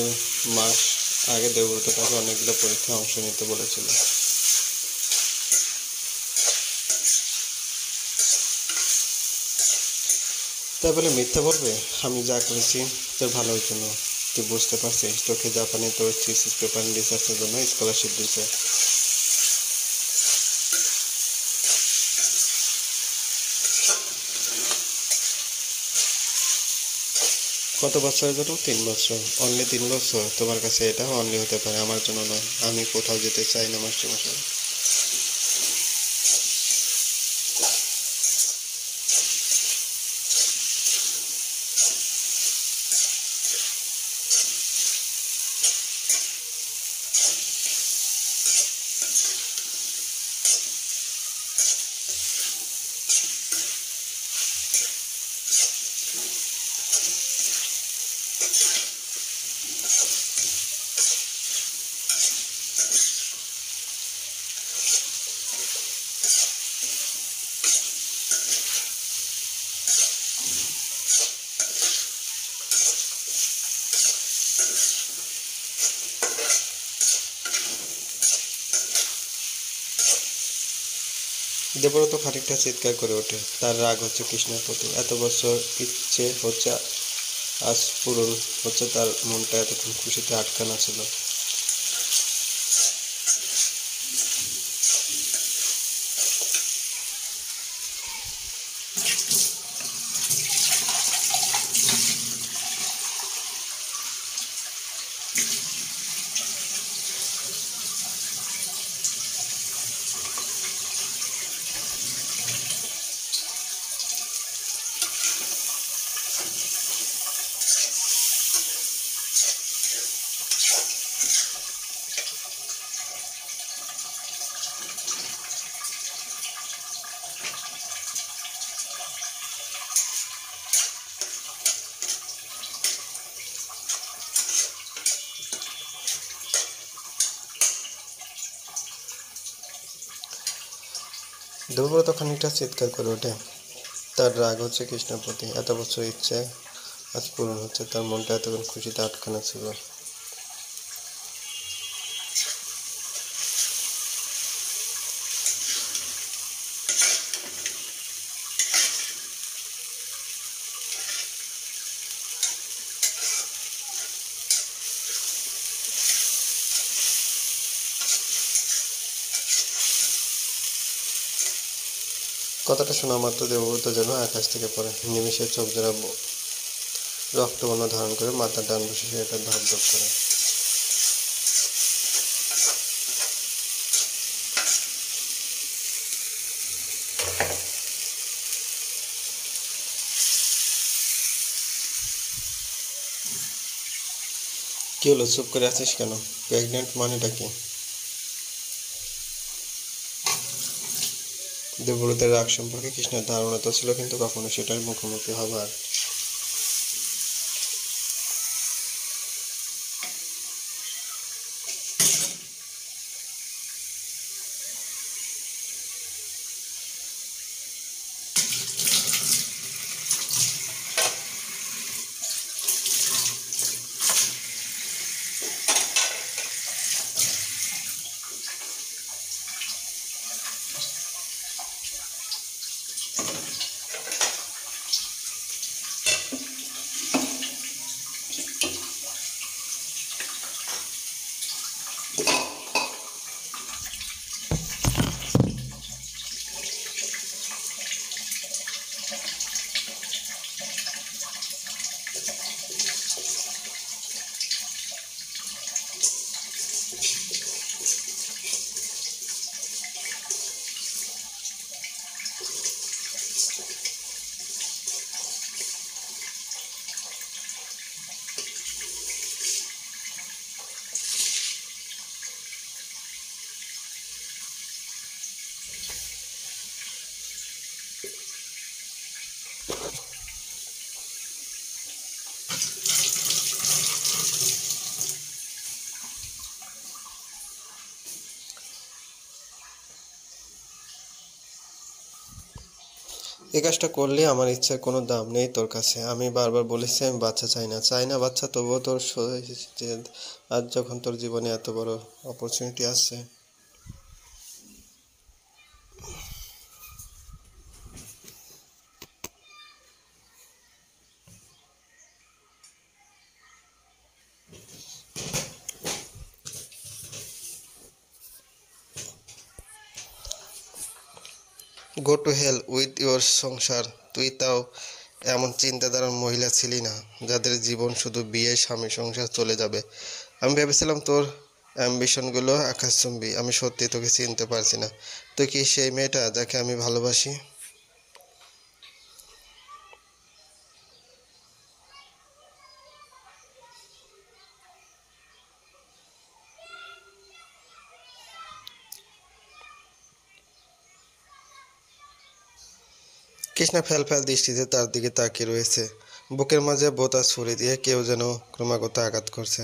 A: মাস আগে দেবব্রত তাকে অনেকগুলো পরীক্ষায় অংশ নিতে বলেছিল। তাই বলে মিথ্যা বলবে? আমি যা করেছি তোর ভালোর জন্য। তুই বুঝতে পারছিস? তোকে জাপানে তোর থিসিস পেপার রিসার্চের জন্য স্কলারশিপ দিয়েছে। কত বছরের জন্য? 3 বছর। অনলি 3 বছর? তোমার কাছে এটা অনলি হতে পারে, আমার জন্য নয়। আমি কোথাও যেতে চাই না মাস্টারমশাই। দেবব্রত খানিকটা চিৎকার করে ওঠে। তার রাগ হচ্ছে কৃষ্ণের প্রতি। এত বছর ইচ্ছে হচ্ছে আজ পূরণ হচ্ছে, তার মনটা এতক্ষণ খুশিতে আটকানা ছিল। দেবব্রত খানিকটা চিৎকার করে ওঠে। তার রাগ হচ্ছে কৃষ্ণের প্রতি। এত বছর ইচ্ছে আজ পূরণ হচ্ছে, তার মনটা এতক্ষণ খুশিতে আটকানা ছিল। কথাটা শোনা মাত্র দেবব্রত যেন আকাশ থেকে পড়ে। নিমেষে চোখ জোড়া রক্তবর্ণ ধারণ করে মাথার ডান পাশে সেটা ধপধপ করে। কি হলো, চুপ করে আছিস কেন? প্রেগনেন্ট মানেটা কি? দেবব্রতের রাগ সম্পর্কে কৃষ্ণের ধারণা তো ছিল, কিন্তু কখনো সেটার মুখোমুখি হবার এই কাজটা করলে আমার ইচ্ছার কোনো দাম নেই তোর কাছে। আমি বারবার বলেছি আমি বাচ্চা চাই না, চাই না বাচ্চা, তবুও তোর জেদ। আজ যখন তোর জীবনে এত বড় অপরচুনিটি আসছে। Go to hell with your সংসার। তুই তাও এমন চিন্তাধারার মহিলা ছিলি না, যাদের জীবন শুধু বিয়ে, স্বামী, সংসার চলে যাবে। আমি ভেবেছিলাম তোর অ্যাম্বিশনগুলো আকাশচুম্বী। আমি সত্যি তোকে চিনতে পারছি না। তুই কি সেই মেয়েটা যাকে আমি ভালোবাসি? কৃষ্ণা ফ্যাল ফ্যাল দৃষ্টিতে তার দিকে তাকিয়ে রয়েছে। বুকের মাঝে বোতা ছুরি দিয়ে কেউ যেন ক্রমাগত আঘাত করছে।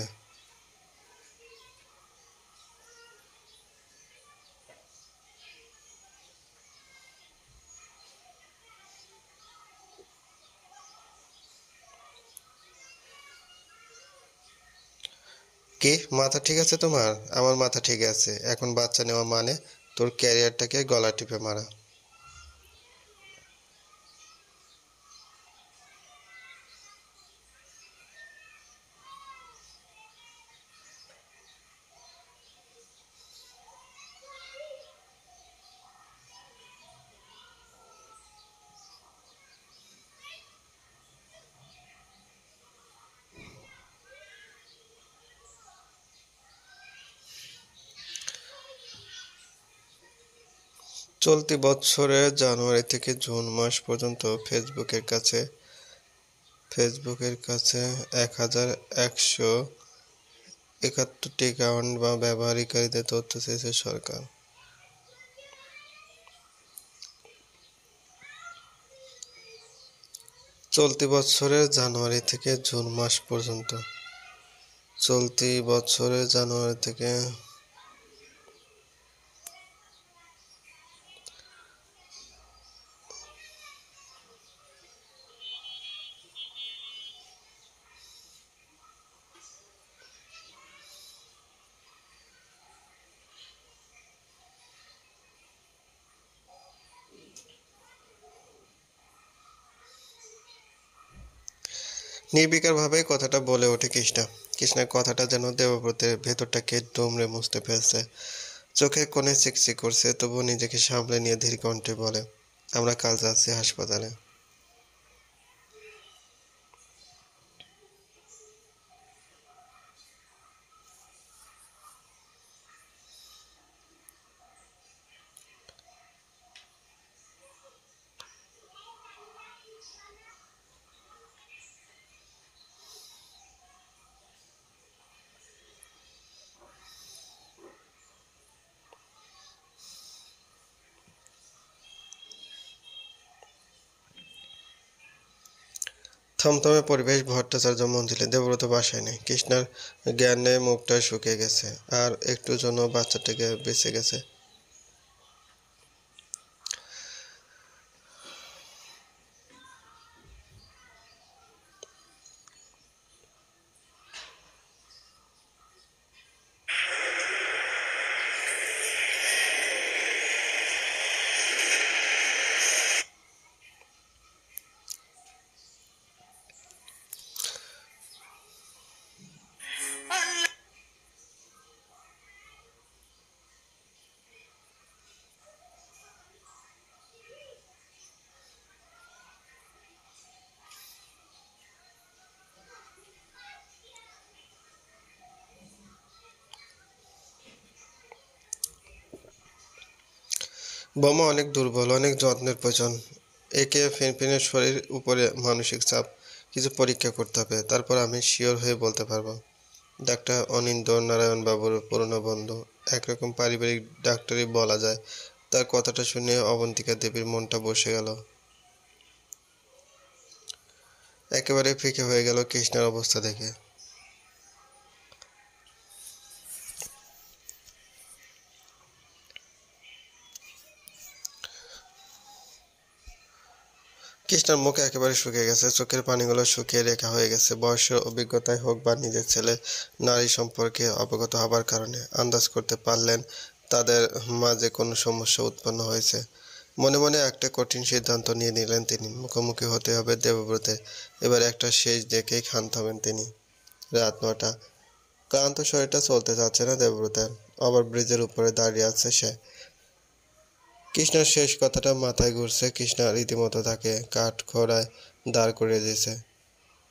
A: কি মাথা ঠিক আছে তোমার? আমার মাথা ঠিক আছে। এখন বাচ্চা নেওয়া মানে তোর ক্যারিয়ারটাকে গলা টিপে মারা। চলতি বছরের জানুয়ারি থেকে জুন মাস পর্যন্ত ফেসবুকের কাছে ১,১৭১টি অ্যাকাউন্ট বা ব্যবহারকারীদের তথ্য চেয়েছে সরকার। চলতি বছরের জানুয়ারি থেকে জুন মাস পর্যন্ত চলতি বছরের জানুয়ারি থেকে নির্বিকারভাবেই কথাটা বলে ওঠে কৃষ্ণা। কৃষ্ণার কথাটা যেন দেবব্রতের ভেতরটাকে দুমড়ে মুছতে ফেলছে। চোখের কোণে চিকচিক করছে, তবুও নিজেকে সামলে নিয়ে ধীর কণ্ঠে বলে, আমরা কাল যাচ্ছি হাসপাতালে। থমথমে পরিবেশ। ভট্টাচার্য মন্দিরে, দেবব্রত বাসায় নেই। কৃষ্ণার জ্ঞানে মুখটা শুকিয়ে গেছে, আর একটু জন্য বাচ্চাটাকে বেঁচে গেছে। বোমা অনেক দুর্বল, অনেক যত্নের প্রয়োজন। একে ফিনফিনের শরীর উপরে মানসিক চাপ, কিছু পরীক্ষা করতে হবে, তারপর আমি শিওর হয়ে বলতে পারবো। ডাক্তার অনিন্দ্য নারায়ণবাবুর পুরনো বন্ধু, একরকম পারিবারিক ডাক্তারই বলা যায়। তার কথাটা শুনে অবন্তিকা দেবীর মনটা বসে গেল। একেবারে ফিকে হয়ে গেল কৃষ্ণার অবস্থা দেখে। কৃষ্ণার মুখ একেবারে শুকিয়ে গেছে, চোখের পানিগুলো শুকিয়ে রেখা হয়ে গেছে। বয়সের অভিজ্ঞতায় হোক বা নিজের ছেলে নারী সম্পর্কে অবগত হবার কারণে আন্দাজ করতে পারলেন তাদের মাঝে কোনো সমস্যা উৎপন্ন হয়েছে। মনে মনে একটা কঠিন সিদ্ধান্ত নিয়ে নিলেন তিনি। মুখোমুখি হতে হবে দেবব্রতের। এবার একটা শেষ দেখেই ক্ষান্ত হবেন তিনি। রাত ৯টা। ক্লান্ত শরীরটা চলতে যাচ্ছে না দেবব্রতের। ওভারব্রিজের উপরে দাঁড়িয়ে আছে সে। কৃষ্ণার শেষ কথাটা মাথায় ঘুরছে। কৃষ্ণা রীতিমতো তাকে কাঠগড়ায় দাঁড় করিয়ে দিয়েছে।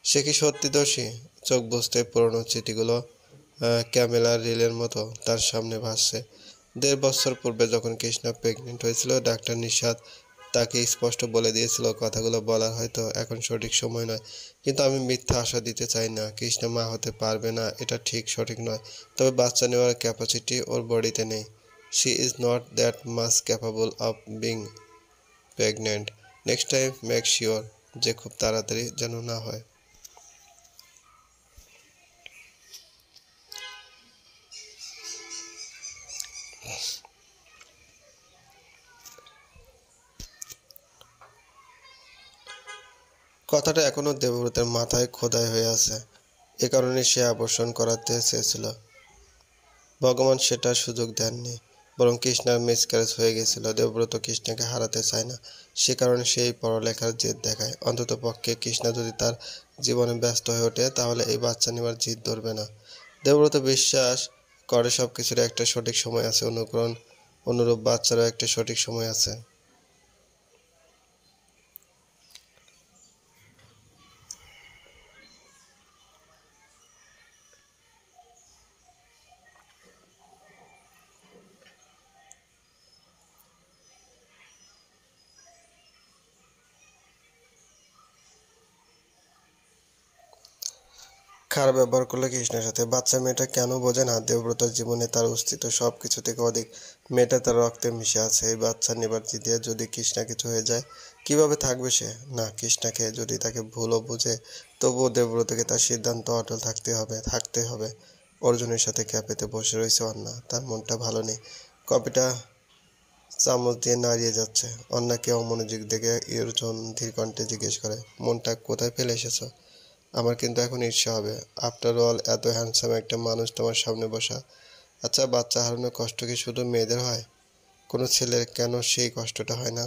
A: সে কি সত্যি দোষী? চোখ বুজতে পুরনো চিঠিগুলো ক্যামেলার রিলের মতো তার সামনে ভাসছে। ১.৫ বছর পূর্বে যখন কৃষ্ণা প্রেগনেন্ট হয়েছিল, ডাক্তার নিশাত তাকে স্পষ্ট বলে দিয়েছিল কথাগুলো বলার হয়তো এখন সঠিক সময় নয়। কিন্তু আমি মিথ্যা আশা দিতে চাই না। কৃষ্ণা মা হতে পারবে না এটা ঠিক সঠিক নয়, তবে বাচ্চা নেওয়ার ক্যাপাসিটি ওর বডিতে নেই। She is not that much capable of being pregnant. Next time make sure যে খুব তাড়াতাড়ি যেন না হয়। কথাটা এখনো দেবব্রতের মাথায় খোদাই হয়ে আছে। এ কারণে সে আবর্ষণ করাতে চেয়েছিল। ভগবান সেটার সুযোগ দেননি, বরং কৃষ্ণার মিসক্যারেজ হয়ে গেছিল। দেবব্রত কৃষ্ণাকে হারাতে চায় না, সে কারণে সেই পড়ালেখার জেদ দেখায়। অন্তত পক্ষে কৃষ্ণা যদি তার জীবনে ব্যস্ত হয়ে ওঠে, তাহলে এই বাচ্চা নেবার জিদ ধরবে না। দেবব্রত বিশ্বাস করে সব কিছুর একটা সঠিক সময় আছে, অনুরূপ বাচ্চারও একটা সঠিক সময় আছে। খারাপ ব্যবহার করলে কৃষ্ণের সাথে বাচ্চা মেয়েটা কেন বোঝে না দেবব্রতর জীবনে তার অস্তিত্ব সব কিছু থেকে অধিক। মেয়েটা তার রক্তে মিশে আছে। এই বাচ্চা নেবার জিদে যদি কৃষ্ণা কিছু হয়ে যায়, কিভাবে থাকবে সে? না, কৃষ্ণাকে যদি তাকে ভুলও বুঝে, তবুও দেবব্রতকে তার সিদ্ধান্ত অটল থাকতে হবে। অর্জুনের সাথে ক্যাফেতে বসে রয়েছে অন্না, তার মনটা ভালো নেই। কপিটা চামচ দিয়ে নাড়িয়ে যাচ্ছে। অন্নাকে অমনোযোগ দেখে অর্জুন ধীর কণ্ঠে জিজ্ঞেস করে, মনটা কোথায় ফেলে এসেছো? আমার কিন্তু এখন ঈর্ষা হবে। আফটার অল এত হ্যান্ডসাম একটা মানুষ তোমার সামনে বসা। আচ্ছা, বাচ্চা হারানোর কষ্ট কি শুধু মেয়েদের হয়? কোনো ছেলের কেন সেই কষ্টটা হয় না?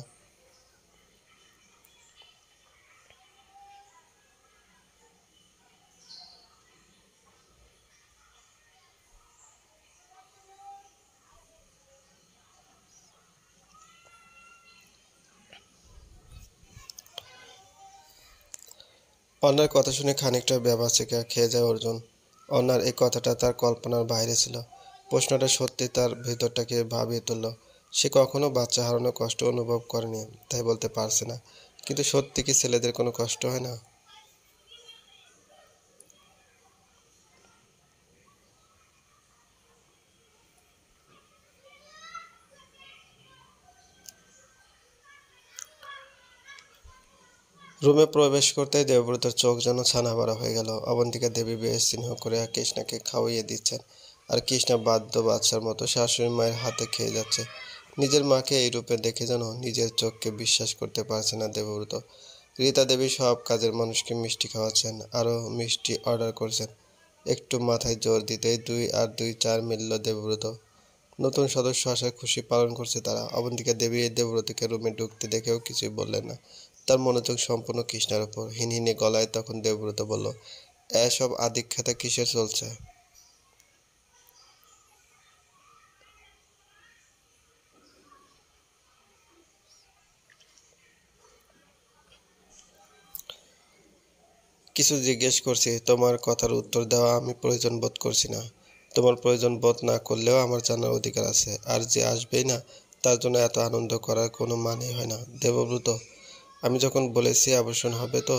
A: অন্যার কথা শুনে খানিকটা ভ্যাবাচ্যাকা খেয়ে যায় অর্জুন। অন্যার এই কথাটা তার কল্পনার বাইরে ছিল। প্রশ্নটা সত্যি তার ভেতরটাকে ভাবিয়ে তুলল। সে কখনো বাচ্চা হারানোর কষ্ট অনুভব করেনি, তাই বলতে পারছে না। কিন্তু সত্যি কি ছেলেদের কোনো কষ্ট হয় না? রুমে প্রবেশ করতেই দেবব্রতের চোখ যেন ছানা বড়া হয়ে গেল। অবন্তিকা দেবী বেশ স্নেহ করে কৃষ্ণাকে খাওয়িয়ে দিচ্ছেন, আর কৃষ্ণা বাধ্য বাচ্চার মতো শাশুড়ি মায়ের হাতে খেয়ে যাচ্ছে। নিজের মাকে এই রূপে দেখে যেন নিজের চোখকে বিশ্বাস করতে পারছে না দেবব্রত। রীতা দেবী সব কাজের মানুষকে মিষ্টি খাওয়াচ্ছেন, আরও মিষ্টি অর্ডার করছেন। একটু মাথায় জোর দিতেই 2 আর 2 4 মিলল দেবব্রত। নতুন সদস্য আসার খুশি পালন করছে তারা। অবন্তিকা দেবী দেবব্রতকে রুমে ঢুকতে দেখেও কিছুই বললেন না। তার মনোযোগ সম্পূর্ণ কৃষ্ণার ওপর। হিনহিনে গলায় তখন দেবব্রত বলল, এসব আদিক্ষেতা কিসের চলছে? কিছু জিজ্ঞেস করছি, তোমার কথার উত্তর দেওয়া আমি প্রয়োজন বোধ করছি না। তোমার প্রয়োজন বোধ না করলেও আমার জানার অধিকার আছে। আর যে আসবেই না, তার জন্য এত আনন্দ করার কোনো মানেই হয় না। দেবব্রত, আমি যখন বলেছি আবাসন হবে, তো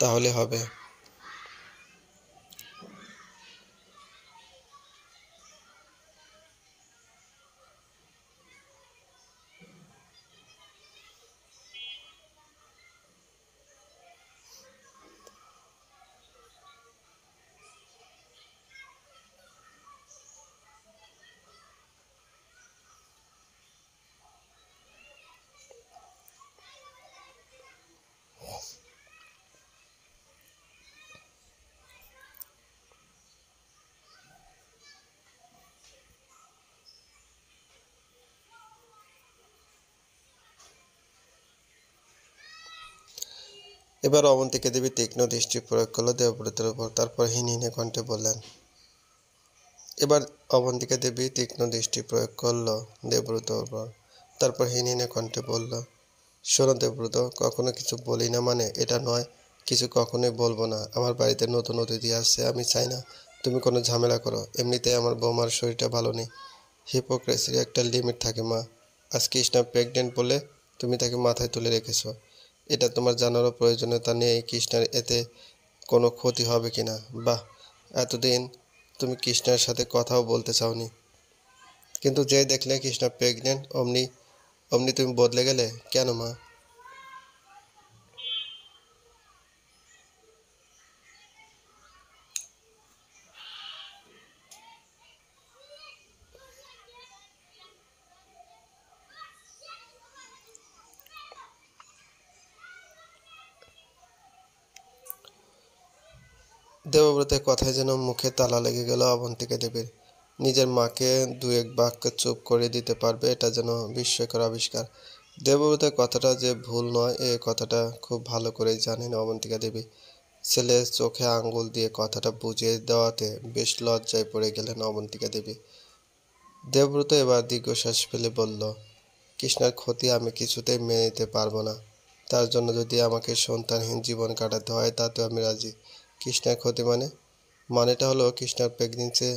A: তাহলে হবে। এবার অবন্তিকা দেবী তীক্ষ্ণ দৃষ্টি প্রয়োগ করল দেবব্রতের উপর, তারপর হিনহিনে কণ্ঠে বললেন, এবার অবন্তিকা দেবী তীক্ষ্ণ দৃষ্টি প্রয়োগ করল দেবব্রতের উপর, তারপর হিনহিনে কণ্ঠে বলল, শোনো দেবব্রত, কখনো কিছু বলি না মানে এটা নয়, কিছু কখনোই বলবো না। আমার বাড়িতে নতুন অতিথি আসছে, আমি চাই না তুমি কোনো ঝামেলা করো। এমনিতেই আমার বৌমার শরীরটা ভালো নেই। হিপোক্রেসির একটা লিমিট থাকে মা। আজ কৃষ্ণা প্রেগনেন্ট বলে তুমি তাকে মাথায় তুলে রেখেছো। এটা তোমার জানারও প্রয়োজনীয়তা নেই কৃষ্ণার এতে কোনো ক্ষতি হবে কিনা। বাহ, এতদিন তুমি কৃষ্ণার সাথে কথাও বলতে চাওনি, কিন্তু যেই দেখলে কৃষ্ণা প্রেগনেন্ট অমনি অমনি তুমি বদলে গেলে কেন মা? দেবব্রতের কথায় যেন মুখে তালা লেগে গেল অবন্তিকা দেবীর। নিজের মাকে দু এক বাক্যে চুপ করে দিতে পারবে, এটা যেন বিস্ময়কর আবিষ্কার। দেবব্রতের কথাটা যে ভুল নয় এ কথাটা খুব ভালো করেই জানেন অবন্তিকা দেবী। ছেলের চোখে আঙ্গুল দিয়ে কথাটা বুঝিয়ে দেওয়াতে বেশ লজ্জায় পড়ে গেলেন অবন্তিকা দেবী। দেবব্রত এবার দীর্ঘশ্বাস ফেলে বলল, কৃষ্ণার ক্ষতি আমি কিছুতেই মেনে নিতে পারবো না। তার জন্য যদি আমাকে সন্তানহীন জীবন কাটাতে হয় তাতেও আমি রাজি। কৃষ্ণার ক্ষতি মানেটা হলো কৃষ্ণার প্রেগনেন্সি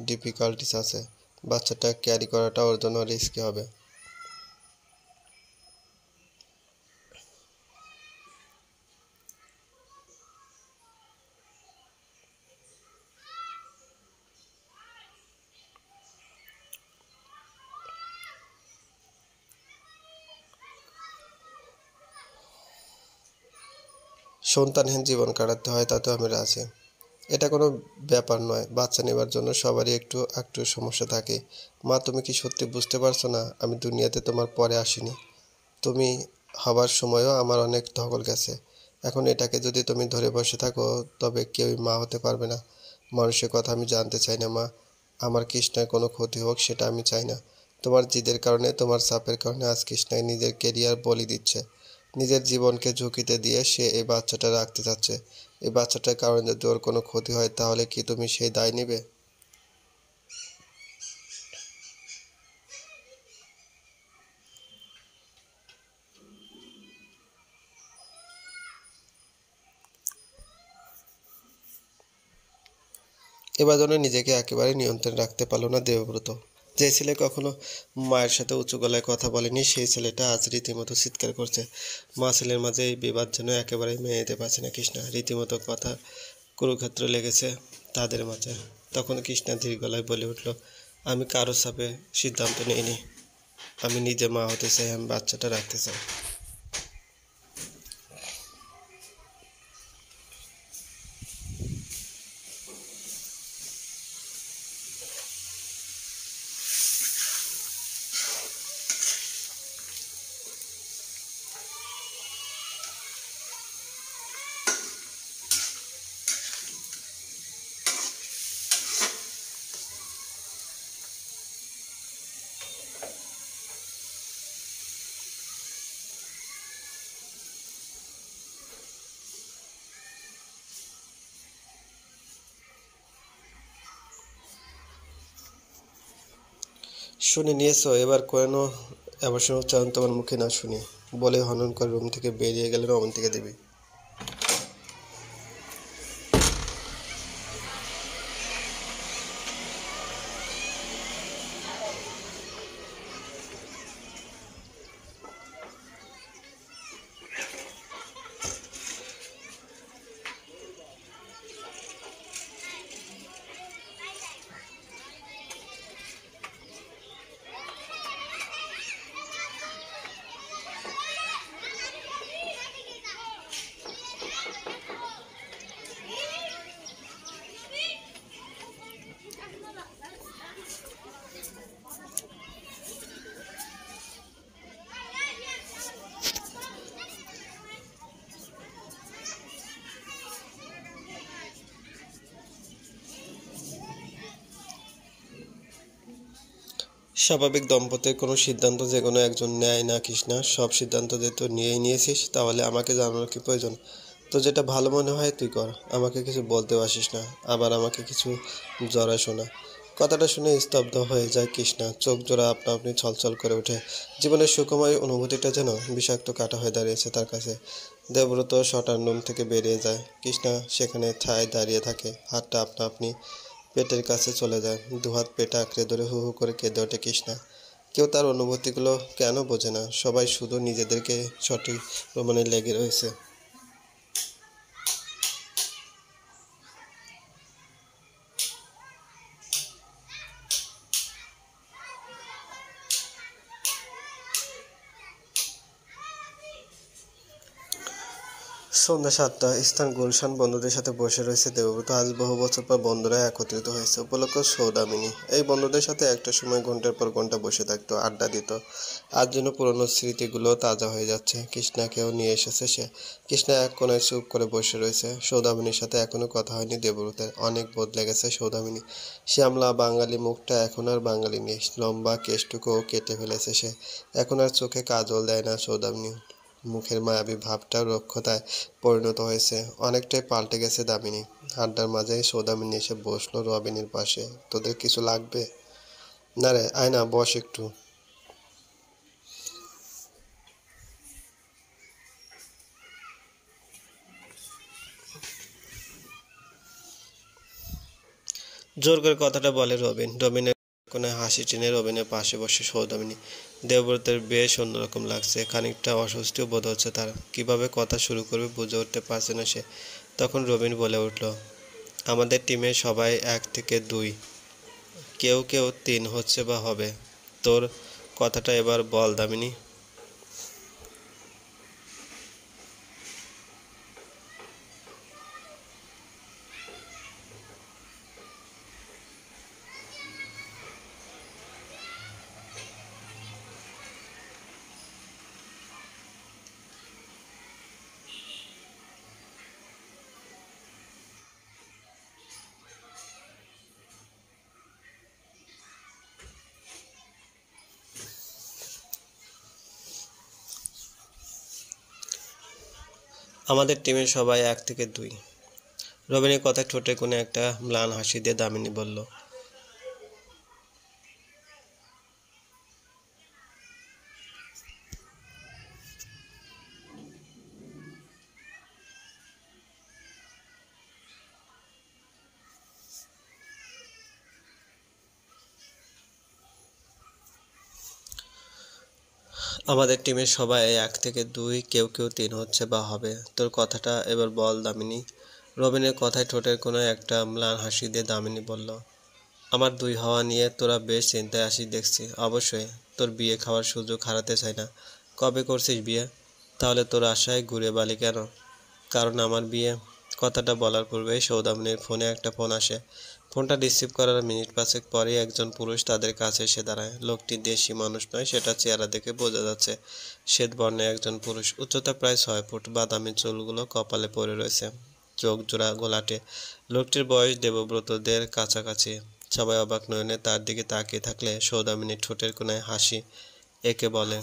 A: ডিফিকাল্টিস আছে। বাচ্চাটা ক্যারি করাটা ওর জন্য রিস্কি হবে। সন্তানহীন জীবন কাটাতে হয় তাতেও আমি রাজি। এটা কোনো ব্যাপার নয়, বাচ্চা নেবার জন্য সবারই একটু একটু সমস্যা থাকে। মা, তুমি কি সত্যি বুঝতে পারছো না আমি দুনিয়াতে তোমার পরে আসিনি? তুমি হবার সময়ও আমার অনেক ধকল গেছে। এখন এটাকে যদি তুমি ধরে বসে থাকো তবে কেউই মা হতে পারবে না। মানুষের কথা আমি জানতে চাই না মা। আমার কৃষ্ণার কোনো ক্ষতি হোক সেটা আমি চাই না। তোমার জিদের কারণে, তোমার চাপের কারণে আজ কৃষ্ণায় নিজের কেরিয়ার বলি দিচ্ছে। নিজের জীবনকে ঝুঁকিতে দিয়ে সে এই বাচ্চাটা রাখতে চাচ্ছে। এই বাচ্চাটার কারণে যদি ওর কোনো ক্ষতি হয় তাহলে কি তুমি সেই দায় নিবে? এবার যেন নিজেকে একেবারে নিয়ন্ত্রণে রাখতে পারল না দেবব্রত। যে ছেলে কখনো মায়ের সাথে উঁচু গলায় কথা বলেনি সেই ছেলেটা আজ রীতিমতো চিৎকার করছে। মা ছেলের মাঝে এই বিবাদ যেন একেবারেই মেনে নিতে পারছে না কৃষ্ণা। রীতিমতো কথা কুরুক্ষেত্র লেগেছে তাদের মাঝে। তখন কৃষ্ণা ধীর গলায় বলে উঠল, আমি কারো চাপে সিদ্ধান্ত নিইনি। আমি নিজে মা হতে চাই, আমি বাচ্চাটা রাখতে চাই। শুনে নিয়েছো, এবার কেন এবার উচ্চারণ তোমার মুখে না শুনি? বলে হনন করে রুম থেকে বেরিয়ে গেলেন অবন্তিকা দেবী। স্বাভাবিক দম্পতির কোনো সিদ্ধান্ত যে কোনো একজন নেয় না কৃষ্ণা। সব সিদ্ধান্ত যেহেতু নিয়েই নিয়েছিস তাহলে আমাকে জানানোর কি প্রয়োজন? তো যেটা ভালো মনে হয় তুই কর, আমাকে কিছু বলতেও আসিস না, আবার আমাকে কিছু জড়ায় শোনা। কথাটা শুনে স্তব্ধ হয়ে যায় কৃষ্ণা, চোখ জোড়া আপনা আপনি ছলছল করে ওঠে। জীবনের সুখময় অনুভূতিটা যেন বিষাক্ত কাঁটা হয়ে দাঁড়িয়েছে তার কাছে। দেবব্রত শটান রুম থেকে বেরিয়ে যায়। কৃষ্ণা সেখানে ঠায় দাঁড়িয়ে থাকে, হাতটা আপনা আপনি পেটের কাছে চলে যায়। দুহাত পেট আঁকড়ে ধরে হু হু করে কেঁদে ওঠে কৃষ্ণা। কেউ তার অনুভূতিগুলো কেন বোঝে না, সবাই শুধু নিজেদেরকে সঠিক প্রমাণে লেগে রয়েছে। সন্ধ্যা ৭টা, স্থান গুলশান। বন্ধুদের সাথে বসে রয়েছে দেবব্রত। আজ বহু বছর পর বন্ধুরা একত্রিত হয়েছে। উপলক্ষ সৌদামিনী। এই বন্ধুদের সাথে একটা সময় ঘন্টার পর ঘন্টা বসে থাকতো, আড্ডা দিত। আজ যেন পুরনো স্মৃতিগুলো তাজা হয়ে যাচ্ছে। কৃষ্ণাকেও নিয়ে এসেছে সে। কৃষ্ণা এক কোনায় চুপ করে বসে রয়েছে। সৌদামিনীর সাথে এখনো কথা হয়নি দেবব্রতের। অনেক বদলে গেছে সৌদামিনী। শ্যামলা বাঙালি মুখটা এখন আর বাঙালি নেই। লম্বা কেশটুকুও কেটে ফেলেছে সে। এখন আর চোখে কাজল দেয় না সৌদামিনী। মুখের মায়াবী ভাবটাও রুক্ষতায় পরিণত হয়েছে। অনেকটাই পাল্টে গেছে দামিনী। আড্ডার মাঝে সৌদামিনী এসে বসলো রবিনের পাশে। তোদের কিছু লাগবে? না রে, আয় না, বস একটু। জোর করে কথাটা বলে রবিন। রবিনের কোনায় হাসি টেনে রবিনের পাশে বসে সৌদামিনী। দেবব্রতের বেশ অন্যরকম লাগছে। খানিকটা অস্বস্তিও বোধ হচ্ছে তার। কিভাবে কথা শুরু করবে বুঝে উঠতে পারছে না সে। তখন রবিন বলে উঠল, আমাদের টিমে সবাই 1 থেকে 2, কেউ কেউ 3 হচ্ছে বা হবে। তোর কথাটা এবার বল দামিনী। আমাদের টিমের সবাই 1 থেকে 2। রবিনের কথায় ঠোঁটে কোণে একটা ম্লান হাসি দিয়ে দামিনী বলল, আমাদের টিমের সবাই 1 থেকে 2, কেউ কেউ 3 হচ্ছে বা হবে। তোর কথাটা এবার বল দামিনী। রবিনের কথায় ঠোঁটের কোণে একটা ম্লান হাসি দিয়ে দামিনী বলল, আমার 2 হওয়া নিয়ে তোরা বেশ চিন্তায় আসিস দেখছি। অবশ্যই তোর বিয়ে খাওয়ার সুযোগ হারাতে চাই না। কবে করছিস বিয়ে? তাহলে তোর আশায় ঘুরে বালি কেন? কারণ আমার বিয়ে। কথাটা বলার পূর্বেই সৌদামিনীর ফোনে একটা ফোন আসে। ফোনটা রিসিভ করার মিনিট 5 পরেই একজন পুরুষ তাদের কাছে এসে দাঁড়ায়। লোকটি দেশি মানুষ নয়, সেটা চেহারা দেখে বোঝা যাচ্ছে। শ্বেত বর্ণের একজন পুরুষ, উচ্চতা প্রায় 6 ফুট। বাদামি চুলগুলো কপালে পড়ে রয়েছে, চোখ জোড়া গোলাটে। লোকটির বয়স দেবব্রতদের কাছাকাছি। সবাই অবাক নয়নে তার দিকে তাকিয়ে থাকলে সৌদামিনী ঠোঁটের কোণায় হাসি এঁকে বলে,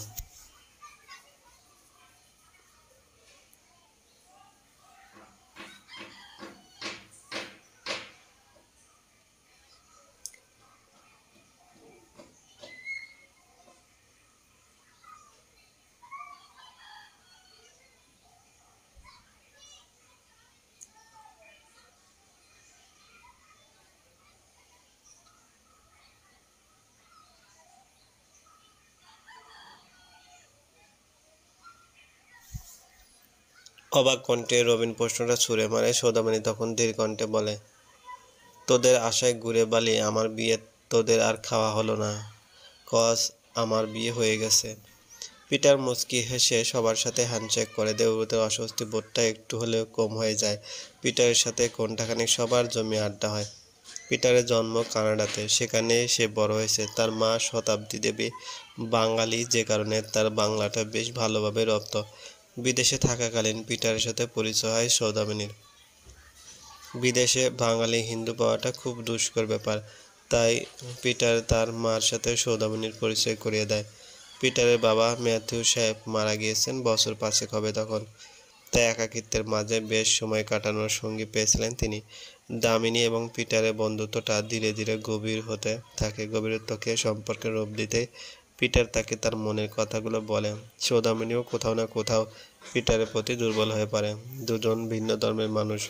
A: অবাক কণ্ঠে রবিন প্রশ্নটা ছুঁড়ে মারে। সৌদামিনী তখন ধীর কণ্ঠে বলে, তোদের আশায় ঘুরে বালি আমার বিয়ে তোদের আর খাওয়া হলো না, কজ আমার বিয়ে হয়ে গেছে। পিটার মুচকি হেসে সবার সাথে হ্যান্ডশেক করে। দেবব্রতের অস্বস্তি বোধটা একটু হলেও কম হয়ে যায়। পিটারের সাথে ঘণ্টাখানেক সবার জমি আড্ডা হয়। পিটারের জন্ম কানাডাতে, সেখানেই সে বড় হয়েছে। তার মা শতাব্দী দেবী বাঙালি, যে কারণে তার বাংলাটা বেশ ভালোভাবে রপ্ত। বিদেশে থাকাকালীন পিটারের সাথে পরিচয় হয় সৌদামিনীর। বিদেশে বাঙালি হিন্দু পাওয়াটা খুব দুষ্কর ব্যাপার, তাই পিটার তার মার সাথে সৌদামিনীর পরিচয় করিয়ে দেয়। পিটারের বাবা ম্যাথিউ সাহেব মারা গিয়েছেন বছর 5 হবে তখন। তাই একাকিত্বের মাঝে বেশ সময় কাটানোর সঙ্গী পেয়েছিলেন তিনি। দামিনী এবং পিটারের বন্ধুত্বটা ধীরে ধীরে গভীর হতে থাকে। গভীরত্বকে সম্পর্কের রূপ দিতে পিটার তাকে তার মনের কথাগুলো বলে। সৌদামিনীও কোথাও না কোথাও পিটারের প্রতি দুর্বল হয়ে পড়ে। দুজন ভিন্ন ধর্মের মানুষ,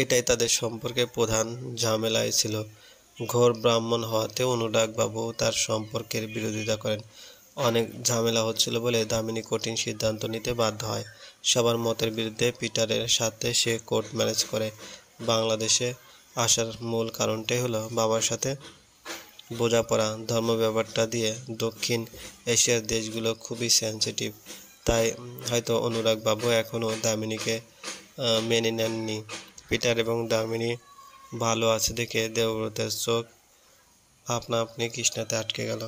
A: এটাই তাদের সম্পর্কে প্রধান ঝামেলাই ছিল। ঘোর ব্রাহ্মণ হওয়াতে অনুরাগবাবু তার সম্পর্কের বিরোধিতা করেন। অনেক ঝামেলা হচ্ছিল বলে দামিনী কঠিন সিদ্ধান্ত নিতে বাধ্য হয়। সবার মতের বিরুদ্ধে পিটারের সাথে সে কোর্ট ম্যারেজ করে। বাংলাদেশে আসার মূল কারণটাই হলো বাবার সাথে বোঝাপড়া। ধর্ম ব্যাপারটা দিয়ে দক্ষিণ এশিয়ার দেশগুলো খুবই সেন্সিটিভ, তাই হয়তো অনুরাগ বাবু এখনও দামিনীকে মেনে নেননি। পিটার এবং দামিনী ভালো আছে দেখে দেবব্রতের চোখ আপনা আপনি কৃষ্ণাতে আটকে গেল।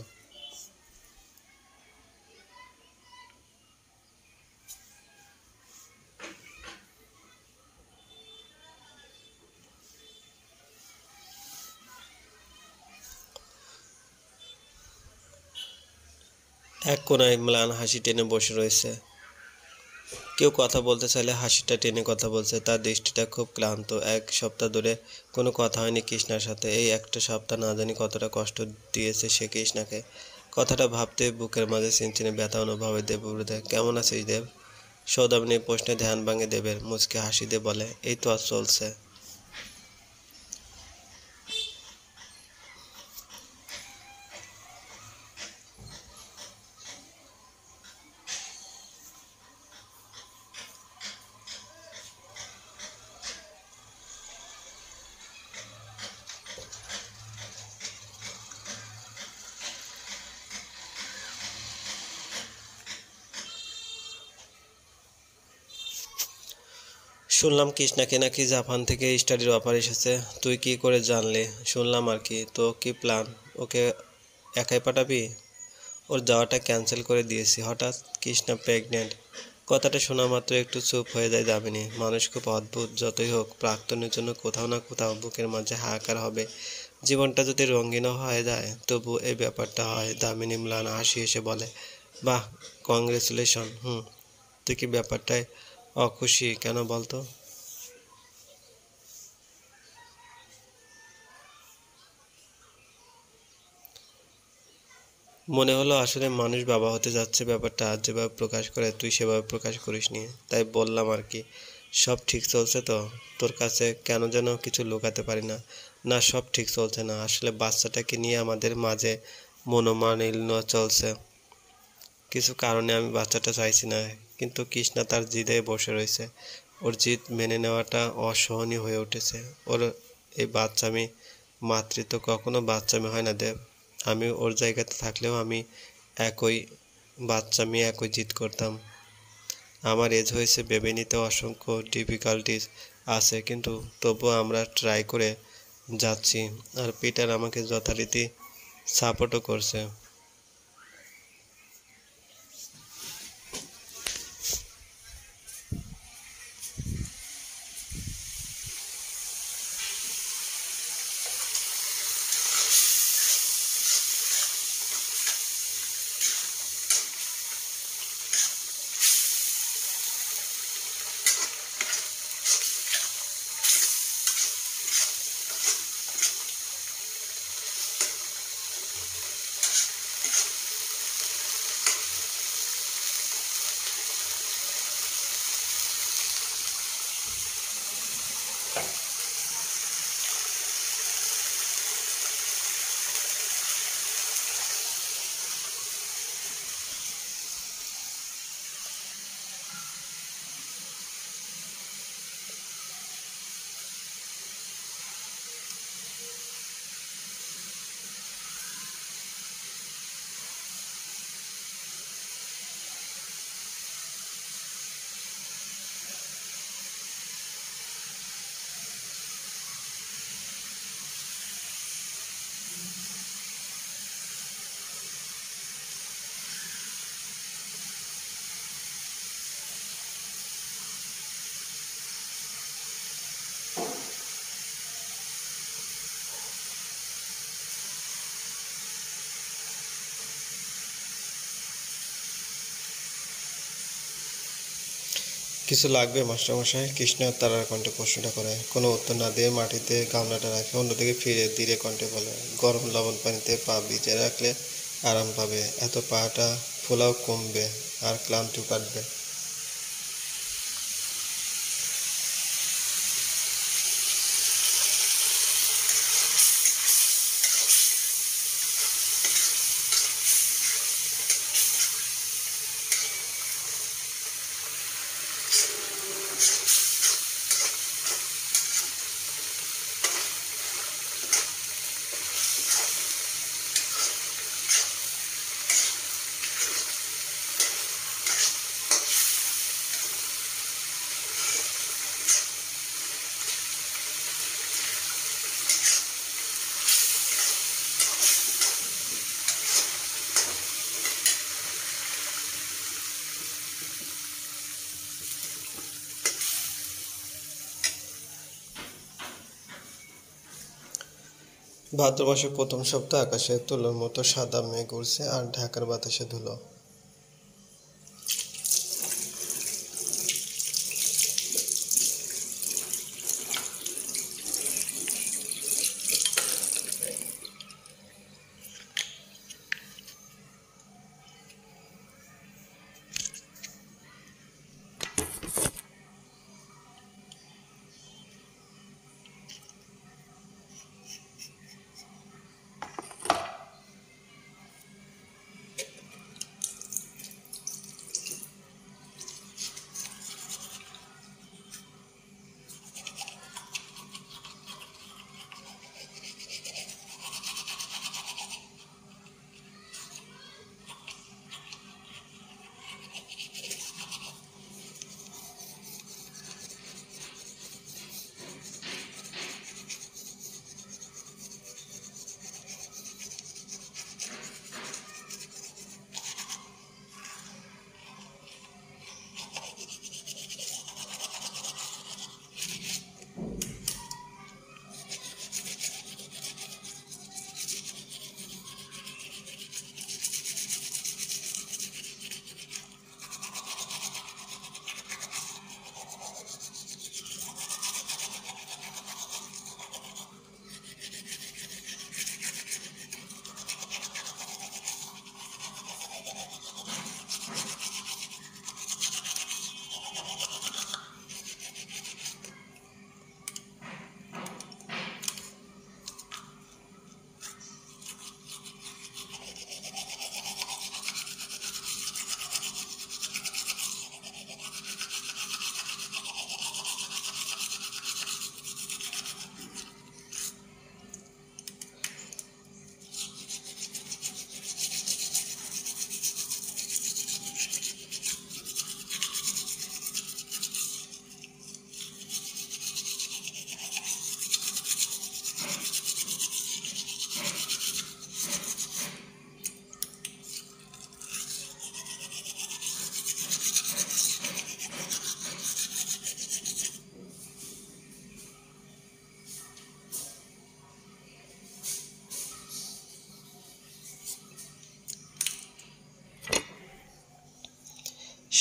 A: এক কোনায় ম্লান হাসি টেনে বসে রয়েছে। কেউ কথা বলতে চাইলে হাসিটা টেনে কথা বলছে। তার দৃষ্টিটা খুব ক্লান্ত। 1 সপ্তাহ ধরে কোনো কথা হয়নি কৃষ্ণার সাথে। এই একটা সপ্তাহ না জানি কতটা কষ্ট দিয়েছে সে কৃষ্ণাকে। কথাটা ভাবতে বুকের মাঝে চিনচিনে ব্যথা অনুভব হয় দেবব্রতের। কেমন আছিস দেব? সৌদামিনীর প্রশ্নে ধ্যান ভাঙে দেবের। মুচকে হাসি দিয়ে বলে, এই তো আজ চলছে। শুনলাম কৃষ্ণাকে নাকি জাপান থেকে স্টাডির অফার এসেছে। তুই কি করে জানলি? শুনলাম আর কি। তো কি প্ল্যান? ওকে একাই পাঠাবি? ওর যাওয়াটা ক্যান্সেল করে দিয়েছি। হঠাৎ কৃষ্ণা প্রেগনেন্ট কথাটা শোনা মাত্র একটু চুপ হয়ে যায় দামিনী। মানুষ খুব অদ্ভুত। যতই হোক প্রাক্তনের জন্য কোথাও না কোথাও বুকের মাঝে হাহাকার হবে। জীবনটা যদি রঙিনও হয়ে যায় তবু এই ব্যাপারটা হয়। দামিনী ম্লান হাসি এসে বলে, বাহ, কংগ্রেচুলেশন। তুই কি ব্যাপারটায় অখুশি কেন বলতো? মনে হলো আসলে মানুষ বাবা হতে যাচ্ছে, ব্যাপারটা আজ যেভাবে প্রকাশ করে তুই সেভাবে প্রকাশ করিসনি, তাই বললাম আর কি। সব ঠিক চলছে তো? তোর কাছে কেন যেন কিছু লুকাতে পারি না। না, সব ঠিক চলছে না। আসলে বাচ্চাটাকে নিয়ে আমাদের মাঝে মনোমালিন্য চলছে। কিছু কারণে আমি বাচ্চাটা চাইছি না, কিন্তু কৃষ্ণা তার জিদে বসে রয়েছে। ওর জিদ মেনে নেওয়াটা অসহনীয় হয়ে উঠেছে। ওর এই বাচ্চামি মাতৃত্ব কখনো বাচ্চামি হয় না দেব। আমি ওর জায়গাতে থাকলেও আমি একই বাচ্চামি একই জিদ করতাম। আমার এজ হয়েছে, ভেবে নিতে অসংখ্য ডিফিকাল্টিস আছে, কিন্তু তবুও আমরা ট্রাই করে যাচ্ছি। আর পিটার আমাকে যথারীতি সাপোর্টও করছে। কিছু লাগবে মাস্টারমশাই? কৃষ্ণ তারার কণ্ঠে প্রশ্নটা করে। কোনো উত্তর না দিয়ে মাটিতে গামলাটা রাখে। অন্যদিকে ফিরে ধীরে কণ্ঠে বলে, গরম লবণ পানিতে পা ভিজিয়ে রাখলে আরাম পাবে। এত পাটা ফোলাও কমবে আর ক্লান্তিও কাটবে। ভাদ্র মাসের প্রথম সপ্তাহ আকাশে তুলোর মতো সাদা মেঘ উড়ছে আর ঢাকার বাতাসে ধুলো।